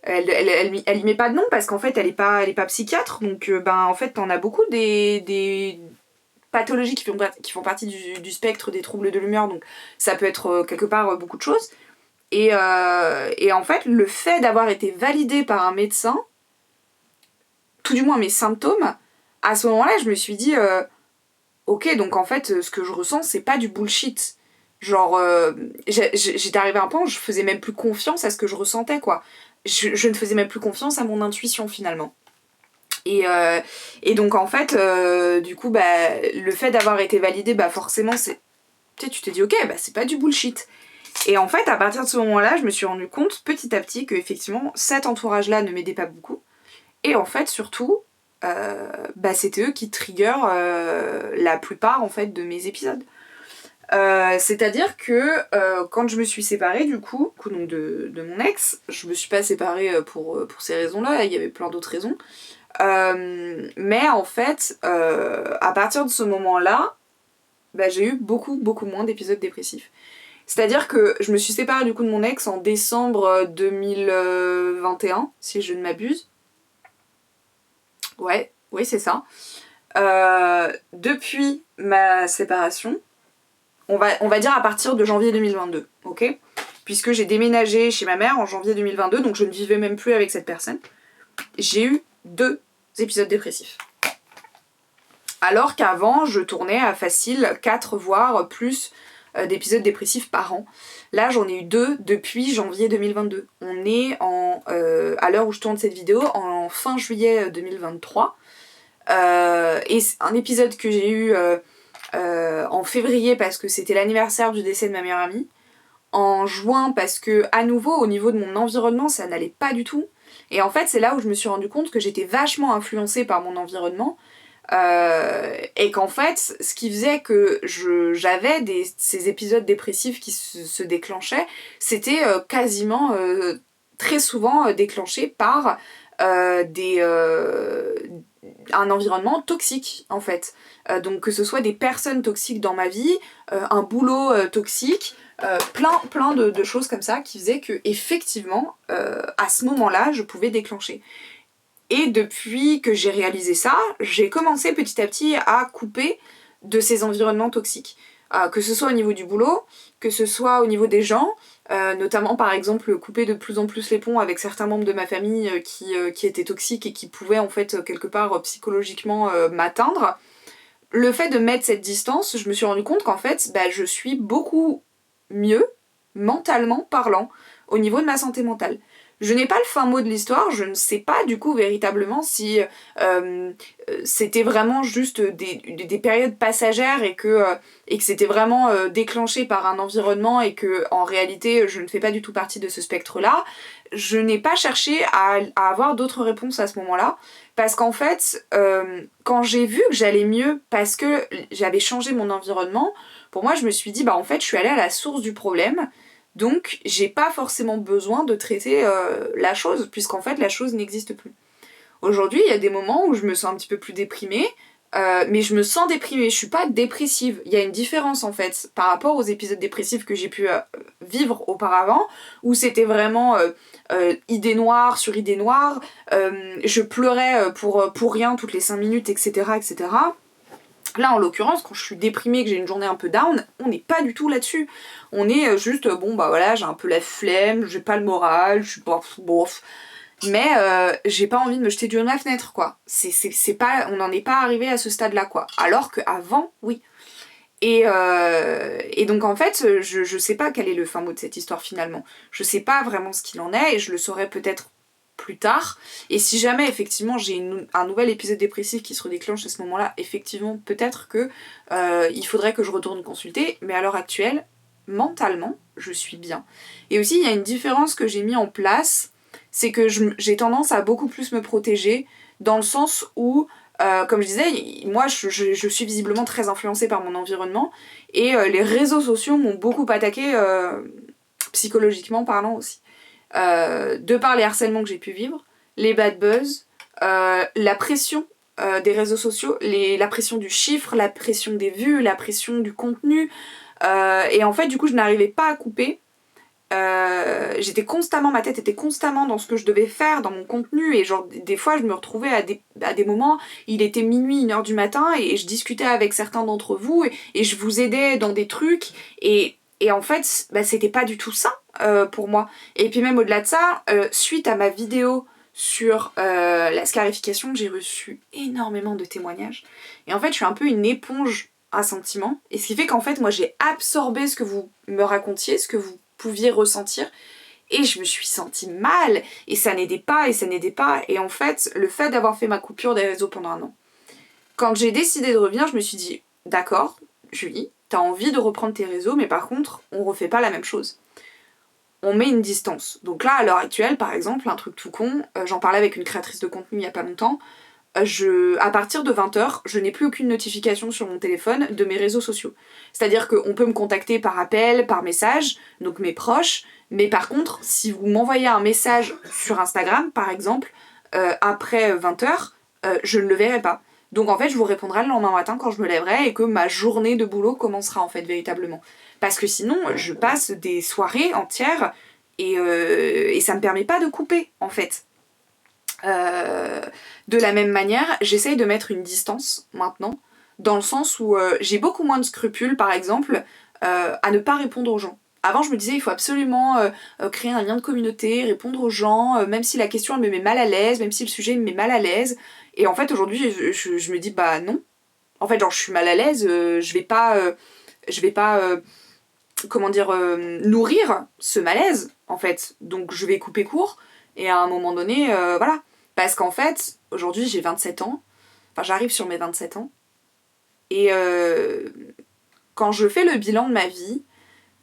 Elle y met pas de nom parce qu'en fait elle est pas psychiatre, donc ben en fait t'en as beaucoup des pathologies qui font partie du spectre des troubles de l'humeur, donc ça peut être quelque part beaucoup de choses. Et en fait le fait d'avoir été validée par un médecin, tout du moins mes symptômes, à ce moment-là je me suis dit ok, donc en fait ce que je ressens c'est pas du bullshit. Genre, j'étais arrivée à un point où je faisais même plus confiance à ce que je ressentais, quoi. Je ne faisais même plus confiance à mon intuition, finalement. Et donc, en fait, du coup, bah, le fait d'avoir été validée, bah, forcément, c'est... Tu sais, tu t'es dit, ok, bah, c'est pas du bullshit. Et en fait, à partir de ce moment-là, je me suis rendu compte, petit à petit, que effectivement, cet entourage-là ne m'aidait pas beaucoup. Et en fait, surtout, bah, c'était eux qui triggerent la plupart, en fait, de mes épisodes. C'est-à-dire que quand je me suis séparée du coup donc de mon ex, je me suis pas séparée pour ces raisons-là, il y avait plein d'autres raisons. Mais en fait, à partir de ce moment-là, bah, j'ai eu beaucoup moins d'épisodes dépressifs. C'est-à-dire que je me suis séparée du coup de mon ex en décembre 2021, si je ne m'abuse. Ouais, oui c'est ça. Depuis ma séparation, on va dire à partir de janvier 2022, ok? Puisque j'ai déménagé chez ma mère en janvier 2022, donc je ne vivais même plus avec cette personne. J'ai eu 2 épisodes dépressifs. Alors qu'avant, je tournais à facile 4 voire plus d'épisodes dépressifs par an. Là, j'en ai eu 2 depuis janvier 2022. On est à l'heure où je tourne cette vidéo, en fin juillet 2023. Et c'est un épisode que j'ai eu... en février parce que c'était l'anniversaire du décès de ma meilleure amie, en juin parce que à nouveau au niveau de mon environnement ça n'allait pas du tout, et en fait c'est là où je me suis rendu compte que j'étais vachement influencée par mon environnement, et qu'en fait ce qui faisait que j'avais ces épisodes dépressifs qui se déclenchaient, c'était quasiment très souvent déclenché par un environnement toxique en fait. Donc que ce soit des personnes toxiques dans ma vie, un boulot toxique, plein de choses comme ça qui faisaient que effectivement à ce moment-là je pouvais déclencher. Et depuis que j'ai réalisé ça, j'ai commencé petit à petit à couper de ces environnements toxiques. Que ce soit au niveau du boulot, que ce soit au niveau des gens, notamment par exemple couper de plus en plus les ponts avec certains membres de ma famille qui étaient toxiques et qui pouvaient en fait quelque part psychologiquement m'atteindre. Le fait de mettre cette distance, je me suis rendu compte qu'en fait bah, je suis beaucoup mieux, mentalement parlant, au niveau de ma santé mentale. Je n'ai pas le fin mot de l'histoire, je ne sais pas du coup véritablement si c'était vraiment juste des périodes passagères et que c'était vraiment déclenché par un environnement et que en réalité je ne fais pas du tout partie de ce spectre-là. Je n'ai pas cherché à avoir d'autres réponses à ce moment-là, parce qu'en fait, quand j'ai vu que j'allais mieux parce que j'avais changé mon environnement, pour moi je me suis dit bah en fait je suis allée à la source du problème. Donc j'ai pas forcément besoin de traiter la chose, puisqu'en fait la chose n'existe plus. Aujourd'hui, il y a des moments où je me sens un petit peu plus déprimée, mais je me sens déprimée, je suis pas dépressive. Il y a une différence en fait par rapport aux épisodes dépressifs que j'ai pu vivre auparavant, où c'était vraiment idée noire sur idée noire, je pleurais pour rien toutes les 5 minutes, etc. etc. Là, en l'occurrence, quand je suis déprimée, que j'ai une journée un peu down, on n'est pas du tout là-dessus. On est juste, bon bah voilà, j'ai un peu la flemme, j'ai pas le moral, je suis pas... Bof. Mais j'ai pas envie de me jeter du haut de ma fenêtre, quoi. C'est pas, on n'en est pas arrivé à ce stade-là, quoi. Alors qu'avant, oui. Et donc en fait, je sais pas quel est le fin mot de cette histoire finalement. Je sais pas vraiment ce qu'il en est et je le saurai peut-être plus tard. Et si jamais effectivement j'ai un nouvel épisode dépressif qui se redéclenche à ce moment-là, effectivement peut-être que il faudrait que je retourne consulter. Mais à l'heure actuelle, mentalement, je suis bien. Et aussi il y a une différence que j'ai mis en place, c'est que j'ai tendance à beaucoup plus me protéger dans le sens où comme je disais, moi je suis visiblement très influencée par mon environnement et les réseaux sociaux m'ont beaucoup attaqué psychologiquement parlant aussi. De par les harcèlements que j'ai pu vivre, les bad buzz, la pression des réseaux sociaux, la pression du chiffre, la pression des vues, la pression du contenu. Et en fait, du coup, je n'arrivais pas à couper. Ma tête était constamment dans ce que je devais faire, dans mon contenu, et genre des fois je me retrouvais à des moments, il était minuit, 1h du matin, et je discutais avec certains d'entre vous, et je vous aidais dans des trucs, et en fait, bah, c'était pas du tout ça pour moi. Et puis même au-delà de ça, suite à ma vidéo sur la scarification, j'ai reçu énormément de témoignages, et en fait je suis un peu une éponge à sentiments, et ce qui fait qu'en fait moi j'ai absorbé ce que vous me racontiez, ce que vous pouviez ressentir, et je me suis sentie mal, et ça n'aidait pas, et en fait, le fait d'avoir fait ma coupure des réseaux pendant 1 an, quand j'ai décidé de revenir, je me suis dit, d'accord, Julie, t'as envie de reprendre tes réseaux, mais par contre, on refait pas la même chose. On met une distance. Donc là, à l'heure actuelle, par exemple, un truc tout con, j'en parlais avec une créatrice de contenu il y a pas longtemps, à partir de 20h, je n'ai plus aucune notification sur mon téléphone de mes réseaux sociaux. C'est-à-dire qu'on peut me contacter par appel, par message, donc mes proches, mais par contre, si vous m'envoyez un message sur Instagram, par exemple, après 20h, je ne le verrai pas. Donc en fait, je vous répondrai le lendemain matin quand je me lèverai et que ma journée de boulot commencera en fait véritablement. Parce que sinon, je passe des soirées entières et ça me permet pas de couper en fait. De la même manière, j'essaye de mettre une distance maintenant, dans le sens où j'ai beaucoup moins de scrupules, par exemple, à ne pas répondre aux gens. Avant, je me disais, il faut absolument créer un lien de communauté, répondre aux gens, même si la question elle me met mal à l'aise, même si le sujet me met mal à l'aise. Et en fait, aujourd'hui, je me dis, bah non. En fait, genre, je suis mal à l'aise, je vais pas comment dire, nourrir ce malaise, en fait. Donc, je vais couper court, et à un moment donné, voilà. Parce qu'en fait, aujourd'hui j'ai 27 ans, enfin j'arrive sur mes 27 ans, et quand je fais le bilan de ma vie,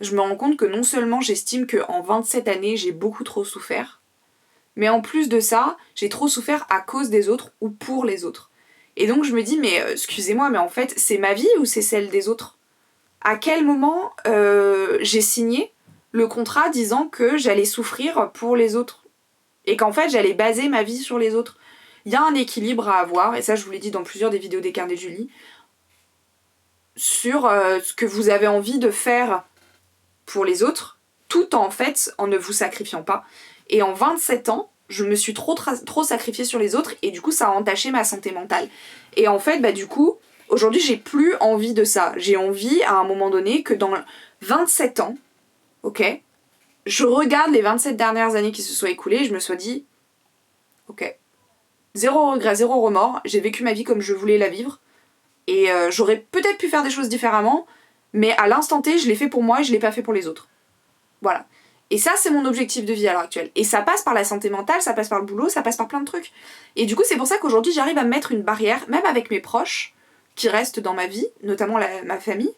je me rends compte que non seulement j'estime qu'en 27 années j'ai beaucoup trop souffert, mais en plus de ça, j'ai trop souffert à cause des autres ou pour les autres. Et donc je me dis, mais excusez-moi, mais en fait c'est ma vie ou c'est celle des autres ? À quel moment j'ai signé le contrat disant que j'allais souffrir pour les autres ? Et qu'en fait j'allais baser ma vie sur les autres. Il y a un équilibre à avoir, et ça je vous l'ai dit dans plusieurs des vidéos des carnets de Julie, sur ce que vous avez envie de faire pour les autres, tout en fait en ne vous sacrifiant pas. Et en 27 ans, je me suis trop sacrifiée sur les autres, et du coup ça a entaché ma santé mentale. Et en fait, bah du coup, aujourd'hui j'ai plus envie de ça. J'ai envie à un moment donné que dans 27 ans, ok, je regarde les 27 dernières années qui se sont écoulées et je me sois dit, ok, zéro regret, zéro remords, j'ai vécu ma vie comme je voulais la vivre, et j'aurais peut-être pu faire des choses différemment, mais à l'instant T, je l'ai fait pour moi et je l'ai pas fait pour les autres. Voilà. Et ça, c'est mon objectif de vie à l'heure actuelle. Et ça passe par la santé mentale, ça passe par le boulot, ça passe par plein de trucs. Et du coup, c'est pour ça qu'aujourd'hui, j'arrive à mettre une barrière, même avec mes proches, qui restent dans ma vie, notamment ma famille,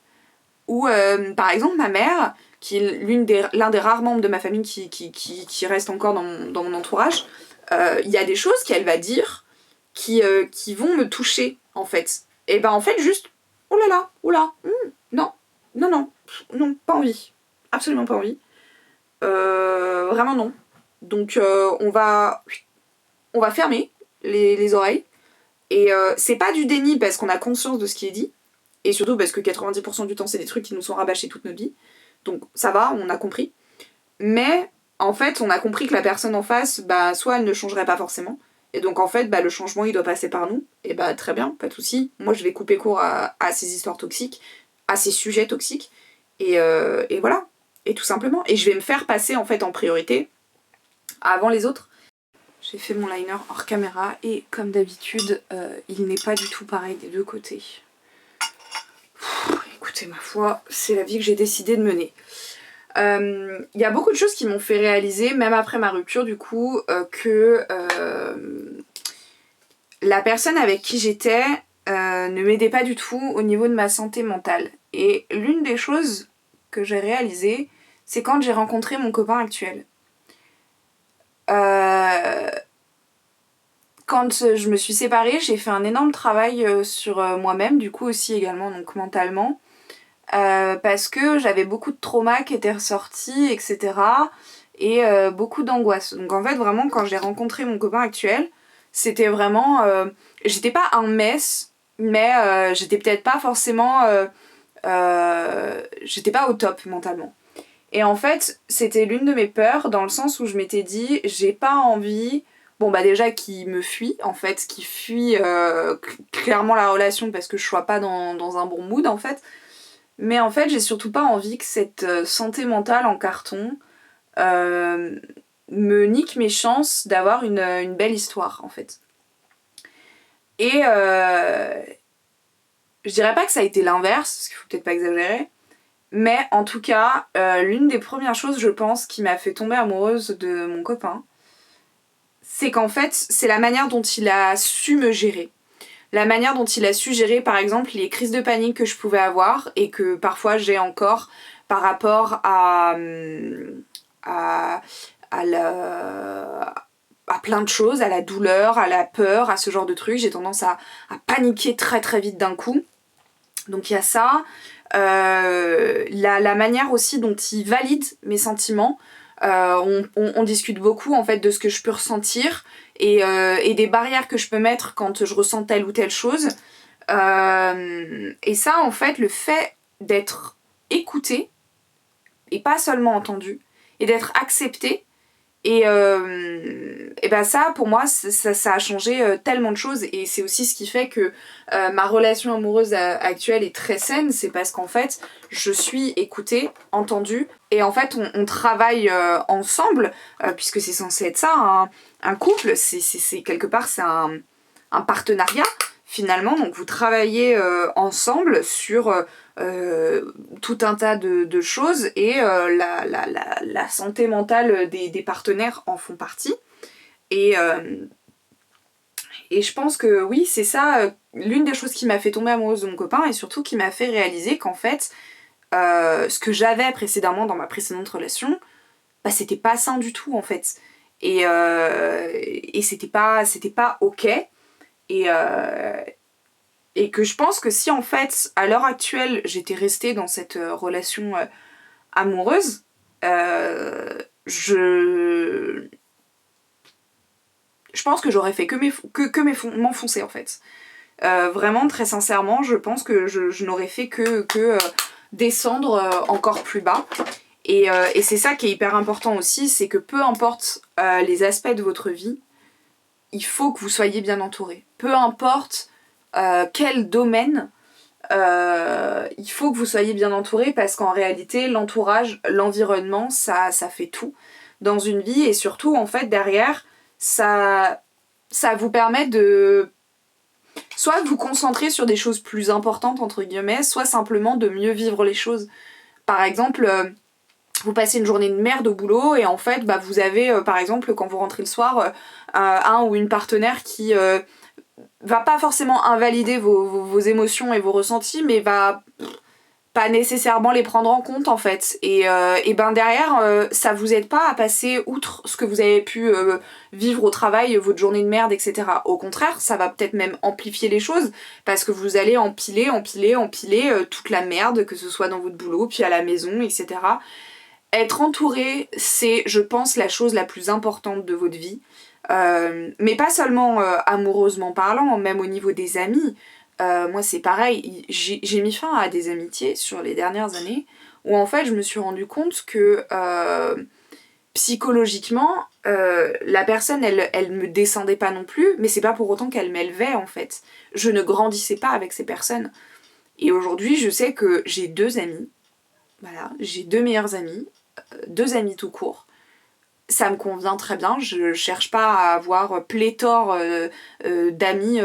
ou par exemple ma mère, qui est l'un des rares membres de ma famille qui reste encore dans mon entourage, il y a des choses qu'elle va dire qui vont me toucher, en fait. Et ben en fait, juste, oh là là, oula, non, non, non, non, pas envie. Absolument pas envie. Vraiment non. Donc on va fermer les oreilles. Et c'est pas du déni parce qu'on a conscience de ce qui est dit, et surtout parce que 90% du temps c'est des trucs qui nous sont rabâchés toute notre vie, donc ça va, on a compris. Mais en fait on a compris que la personne en face, bah soit elle ne changerait pas forcément, et donc en fait bah, le changement il doit passer par nous, et bah très bien, pas de soucis. Moi je vais couper court à ces histoires toxiques, à ces sujets toxiques, et voilà, et tout simplement. Et je vais me faire passer en fait en priorité avant les autres. J'ai fait mon liner hors caméra et comme d'habitude, il n'est pas du tout pareil des deux côtés. Écoutez, ma foi, c'est la vie que j'ai décidé de mener. Il y a beaucoup de choses qui m'ont fait réaliser, même après ma rupture du coup, que la personne avec qui j'étais ne m'aidait pas du tout au niveau de ma santé mentale. Et l'une des choses que j'ai réalisées, c'est quand j'ai rencontré mon copain actuel. Quand je me suis séparée, j'ai fait un énorme travail sur moi-même, du coup aussi également, donc mentalement, parce que j'avais beaucoup de traumas qui étaient ressortis, etc. Et beaucoup d'angoisse. Donc en fait, vraiment, quand j'ai rencontré mon copain actuel, c'était vraiment... j'étais pas un mess, mais j'étais peut-être pas forcément... j'étais pas au top mentalement. Et en fait, c'était l'une de mes peurs, dans le sens où je m'étais dit, j'ai pas envie... Bon bah déjà qui me fuit en fait, qui fuit clairement la relation parce que je sois pas dans un bon mood en fait. Mais en fait j'ai surtout pas envie que cette santé mentale en carton me nique mes chances d'avoir une belle histoire en fait. Et je dirais pas que ça a été l'inverse, parce qu'il faut peut-être pas exagérer. Mais en tout cas, l'une des premières choses je pense qui m'a fait tomber amoureuse de mon copain, c'est qu'en fait, c'est la manière dont il a su me gérer. La manière dont il a su gérer, par exemple, les crises de panique que je pouvais avoir et que parfois j'ai encore par rapport à plein de choses, à la douleur, à la peur, à ce genre de trucs. J'ai tendance à paniquer très très vite d'un coup. Donc il y a ça. La manière aussi dont il valide mes sentiments. On discute beaucoup en fait de ce que je peux ressentir et des barrières que je peux mettre quand je ressens telle ou telle chose. Et ça en fait, le fait d'être écouté et pas seulement entendu et d'être accepté, et ben ça pour moi ça a changé tellement de choses, et c'est aussi ce qui fait que ma relation amoureuse actuelle est très saine. C'est parce qu'en fait je suis écoutée, entendue, et en fait on travaille ensemble, puisque c'est censé être ça un couple, c'est quelque part c'est un partenariat finalement. Donc vous travaillez ensemble sur tout un tas de choses, et la santé mentale des partenaires en font partie. Et je pense que oui, c'est ça l'une des choses qui m'a fait tomber amoureuse de mon copain, et surtout qui m'a fait réaliser qu'en fait ce que j'avais précédemment dans ma précédente relation, bah c'était pas sain du tout en fait. Et c'était pas ok. Et que je pense que si en fait à l'heure actuelle j'étais restée dans cette relation amoureuse, je pense que j'aurais fait que m'enfoncer en fait. Vraiment très sincèrement, je pense que je n'aurais fait que descendre encore plus bas. Et c'est ça qui est hyper important aussi, c'est que peu importe les aspects de votre vie, il faut que vous soyez bien entouré. Peu importe quel domaine, il faut que vous soyez bien entouré, parce qu'en réalité l'entourage, l'environnement, ça fait tout dans une vie. Et surtout en fait derrière ça vous permet de soit vous concentrer sur des choses plus importantes entre guillemets, soit simplement de mieux vivre les choses. Par exemple vous passez une journée de merde au boulot, et en fait bah, vous avez par exemple quand vous rentrez le soir un ou une partenaire qui va pas forcément invalider vos émotions et vos ressentis, mais va pas nécessairement les prendre en compte en fait. Et ben derrière, ça vous aide pas à passer outre ce que vous avez pu vivre au travail, votre journée de merde, etc. Au contraire, ça va peut-être même amplifier les choses, parce que vous allez empiler toute la merde, que ce soit dans votre boulot, puis à la maison, etc. Être entouré, c'est, je pense, la chose la plus importante de votre vie. Mais pas seulement amoureusement parlant, même au niveau des amis. Moi c'est pareil, j'ai mis fin à des amitiés sur les dernières années où en fait je me suis rendu compte que psychologiquement la personne elle me descendait pas non plus, mais c'est pas pour autant qu'elle m'élevait en fait. Je ne grandissais pas avec ces personnes. Et aujourd'hui je sais que j'ai 2 amis, voilà, j'ai 2 meilleurs amis, 2 amis tout court. Ça me convient très bien, je cherche pas à avoir pléthore d'amis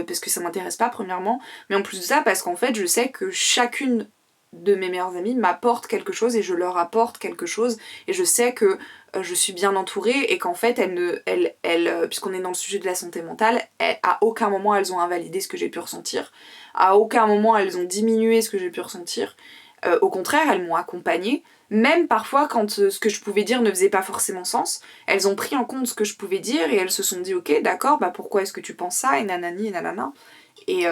parce que ça m'intéresse pas premièrement, mais en plus de ça parce qu'en fait je sais que chacune de mes meilleures amies m'apporte quelque chose et je leur apporte quelque chose et je sais que je suis bien entourée et qu'en fait puisqu'on est dans le sujet de la santé mentale, à aucun moment elles ont invalidé ce que j'ai pu ressentir, à aucun moment elles ont diminué ce que j'ai pu ressentir, au contraire elles m'ont accompagnée. Même parfois quand ce que je pouvais dire ne faisait pas forcément sens, elles ont pris en compte ce que je pouvais dire et elles se sont dit ok d'accord, bah pourquoi est-ce que tu penses ça et nanani et nanana. Et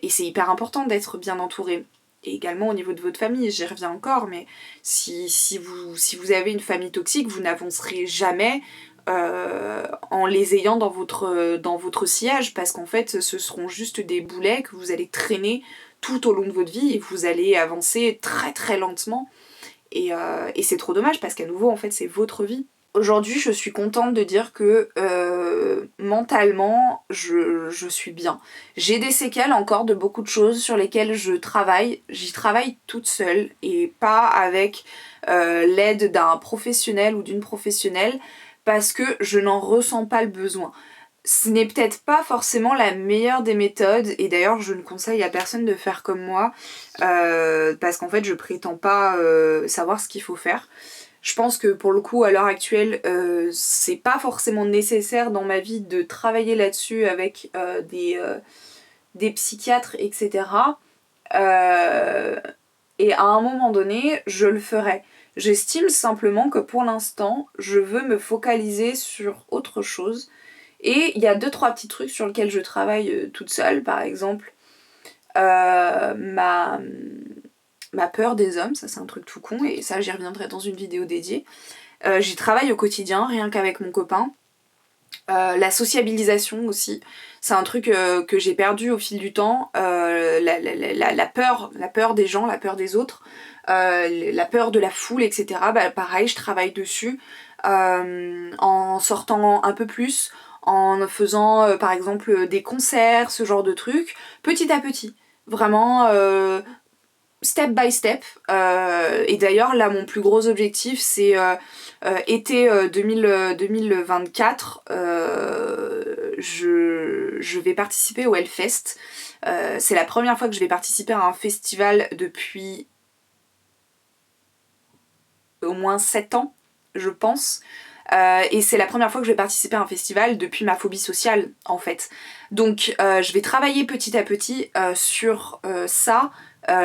c'est hyper important d'être bien entouré. Et également au niveau de votre famille, j'y reviens encore, mais si vous avez une famille toxique, vous n'avancerez jamais en les ayant dans votre sillage, parce qu'en fait ce seront juste des boulets que vous allez traîner tout au long de votre vie et vous allez avancer très très lentement. Et c'est trop dommage parce qu'à nouveau en fait c'est votre vie. Aujourd'hui je suis contente de dire que mentalement je suis bien. J'ai des séquelles encore de beaucoup de choses sur lesquelles je travaille. J'y travaille toute seule et pas avec l'aide d'un professionnel ou d'une professionnelle parce que je n'en ressens pas le besoin. Ce n'est peut-être pas forcément la meilleure des méthodes et d'ailleurs je ne conseille à personne de faire comme moi parce qu'en fait je prétends pas savoir ce qu'il faut faire. Je pense que pour le coup à l'heure actuelle c'est pas forcément nécessaire dans ma vie de travailler là-dessus avec des psychiatres etc. Et à un moment donné je le ferai. J'estime simplement que pour l'instant je veux me focaliser sur autre chose. Et il y a 2-3 petits trucs sur lesquels je travaille toute seule, par exemple ma peur des hommes, ça c'est un truc tout con et ça j'y reviendrai dans une vidéo dédiée. J'y travaille au quotidien, rien qu'avec mon copain. La sociabilisation aussi, c'est un truc que j'ai perdu au fil du temps. La peur des gens, la peur des autres, la peur de la foule, etc. Bah, pareil, je travaille dessus en sortant un peu plus, en faisant par exemple des concerts, ce genre de trucs, petit à petit. Vraiment step by step. Et d'ailleurs là mon plus gros objectif c'est été 2024 je vais participer au Hellfest. C'est la première fois que je vais participer à un festival depuis au moins 7 ans je pense. Et c'est la première fois que je vais participer à un festival depuis ma phobie sociale en fait. Donc je vais travailler petit à petit sur ça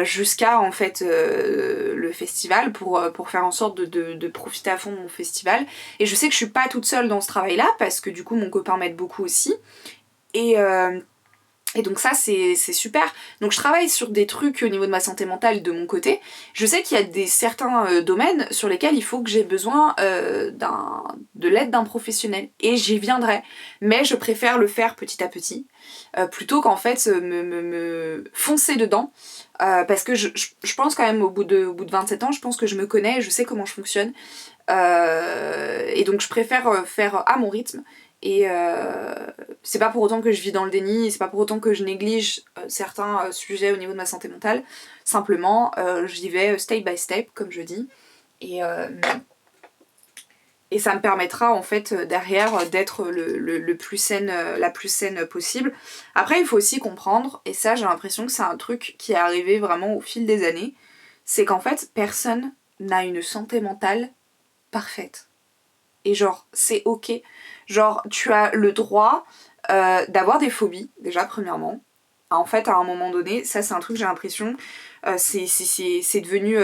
jusqu'à en fait le festival pour faire en sorte de profiter à fond de mon festival. Et je sais que je suis pas toute seule dans ce travail là parce que du coup mon copain m'aide beaucoup aussi. Et donc ça c'est super. Donc je travaille sur des trucs au niveau de ma santé mentale de mon côté. Je sais qu'il y a certains domaines sur lesquels il faut que j'ai besoin de l'aide d'un professionnel. Et j'y viendrai. Mais je préfère le faire petit à petit. Plutôt qu'en fait me foncer dedans. Parce que je pense quand même au bout de 27 ans, je pense que je me connais, je sais comment je fonctionne. Et donc je préfère faire à mon rythme. Et c'est pas pour autant que je vis dans le déni, c'est pas pour autant que je néglige certains sujets au niveau de ma santé mentale. Simplement, j'y vais step by step, comme je dis. Et ça me permettra en fait derrière d'être le plus saine, la plus saine possible. Après, il faut aussi comprendre, et ça j'ai l'impression que c'est un truc qui est arrivé vraiment au fil des années, c'est qu'en fait, personne n'a une santé mentale parfaite. Et genre, c'est ok. Genre, tu as le droit d'avoir des phobies, déjà, premièrement. En fait, à un moment donné, ça c'est un truc, j'ai l'impression, c'est devenu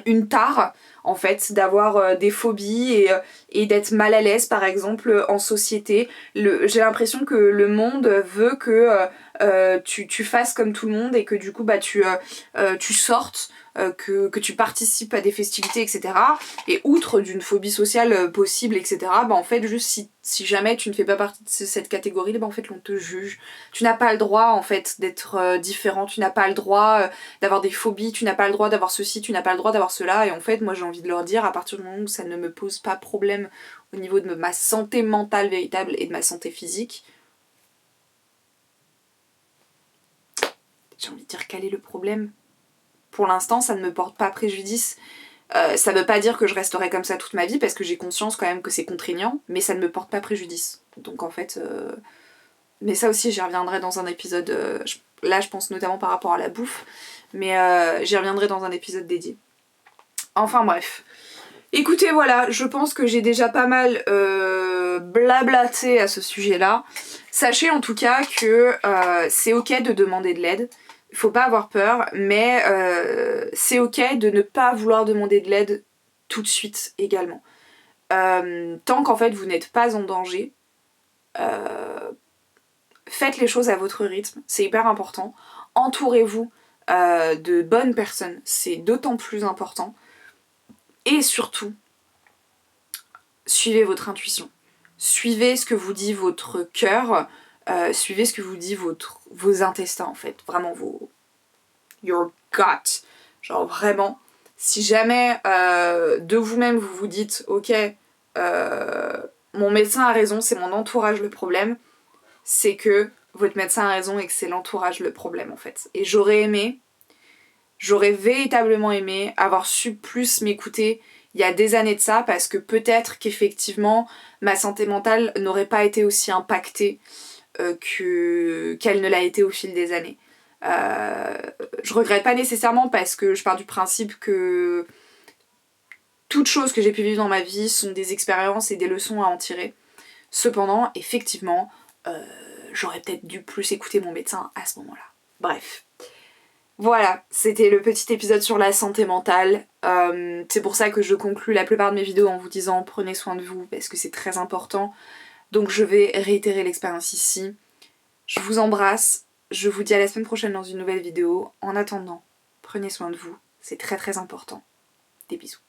une tare, en fait, d'avoir des phobies et d'être mal à l'aise, par exemple, en société. J'ai l'impression que le monde veut que tu fasses comme tout le monde et que du coup, bah, tu sortes que tu participes à des festivités, etc. Et outre d'une phobie sociale possible, etc., bah en fait, juste si jamais tu ne fais pas partie de cette catégorie, bah en fait, on te juge. Tu n'as pas le droit, en fait, d'être différent, tu n'as pas le droit d'avoir des phobies, tu n'as pas le droit d'avoir ceci, tu n'as pas le droit d'avoir cela, et en fait, moi j'ai envie de leur dire, à partir du moment où ça ne me pose pas problème au niveau de ma santé mentale véritable et de ma santé physique, j'ai envie de dire quel est le problème. Pour l'instant, ça ne me porte pas préjudice. Ça veut pas dire que je resterai comme ça toute ma vie, parce que j'ai conscience quand même que c'est contraignant, mais ça ne me porte pas préjudice. Donc en fait... Mais ça aussi, j'y reviendrai dans un épisode... Là, je pense notamment par rapport à la bouffe, mais j'y reviendrai dans un épisode dédié. Enfin bref. Écoutez, voilà, je pense que j'ai déjà pas mal blablaté à ce sujet-là. Sachez en tout cas que c'est ok de demander de l'aide. Il faut pas avoir peur, mais c'est ok de ne pas vouloir demander de l'aide tout de suite également. Tant qu'en fait vous n'êtes pas en danger, faites les choses à votre rythme, c'est hyper important. Entourez-vous de bonnes personnes, c'est d'autant plus important. Et surtout, suivez votre intuition. Suivez ce que vous dit votre cœur, suivez ce que vous dit vos intestins en fait, vraiment your gut. Genre vraiment, si jamais de vous-même vous vous dites ok, mon médecin a raison, c'est mon entourage le problème, c'est que votre médecin a raison et que c'est l'entourage le problème en fait. Et j'aurais véritablement aimé avoir su plus m'écouter il y a des années de ça, parce que peut-être qu'effectivement ma santé mentale n'aurait pas été aussi impactée qu'elle ne l'a été au fil des années. Je regrette pas nécessairement, parce que je pars du principe que toutes choses que j'ai pu vivre dans ma vie sont des expériences et des leçons à en tirer. Cependant, effectivement, j'aurais peut-être dû plus écouter mon médecin à ce moment-là. Bref. Voilà, c'était le petit épisode sur la santé mentale. C'est pour ça que je conclue la plupart de mes vidéos en vous disant prenez soin de vous, parce que c'est très important. Donc je vais réitérer l'expérience ici. Je vous embrasse, je vous dis à la semaine prochaine dans une nouvelle vidéo. En attendant, prenez soin de vous, c'est très très important. Des bisous.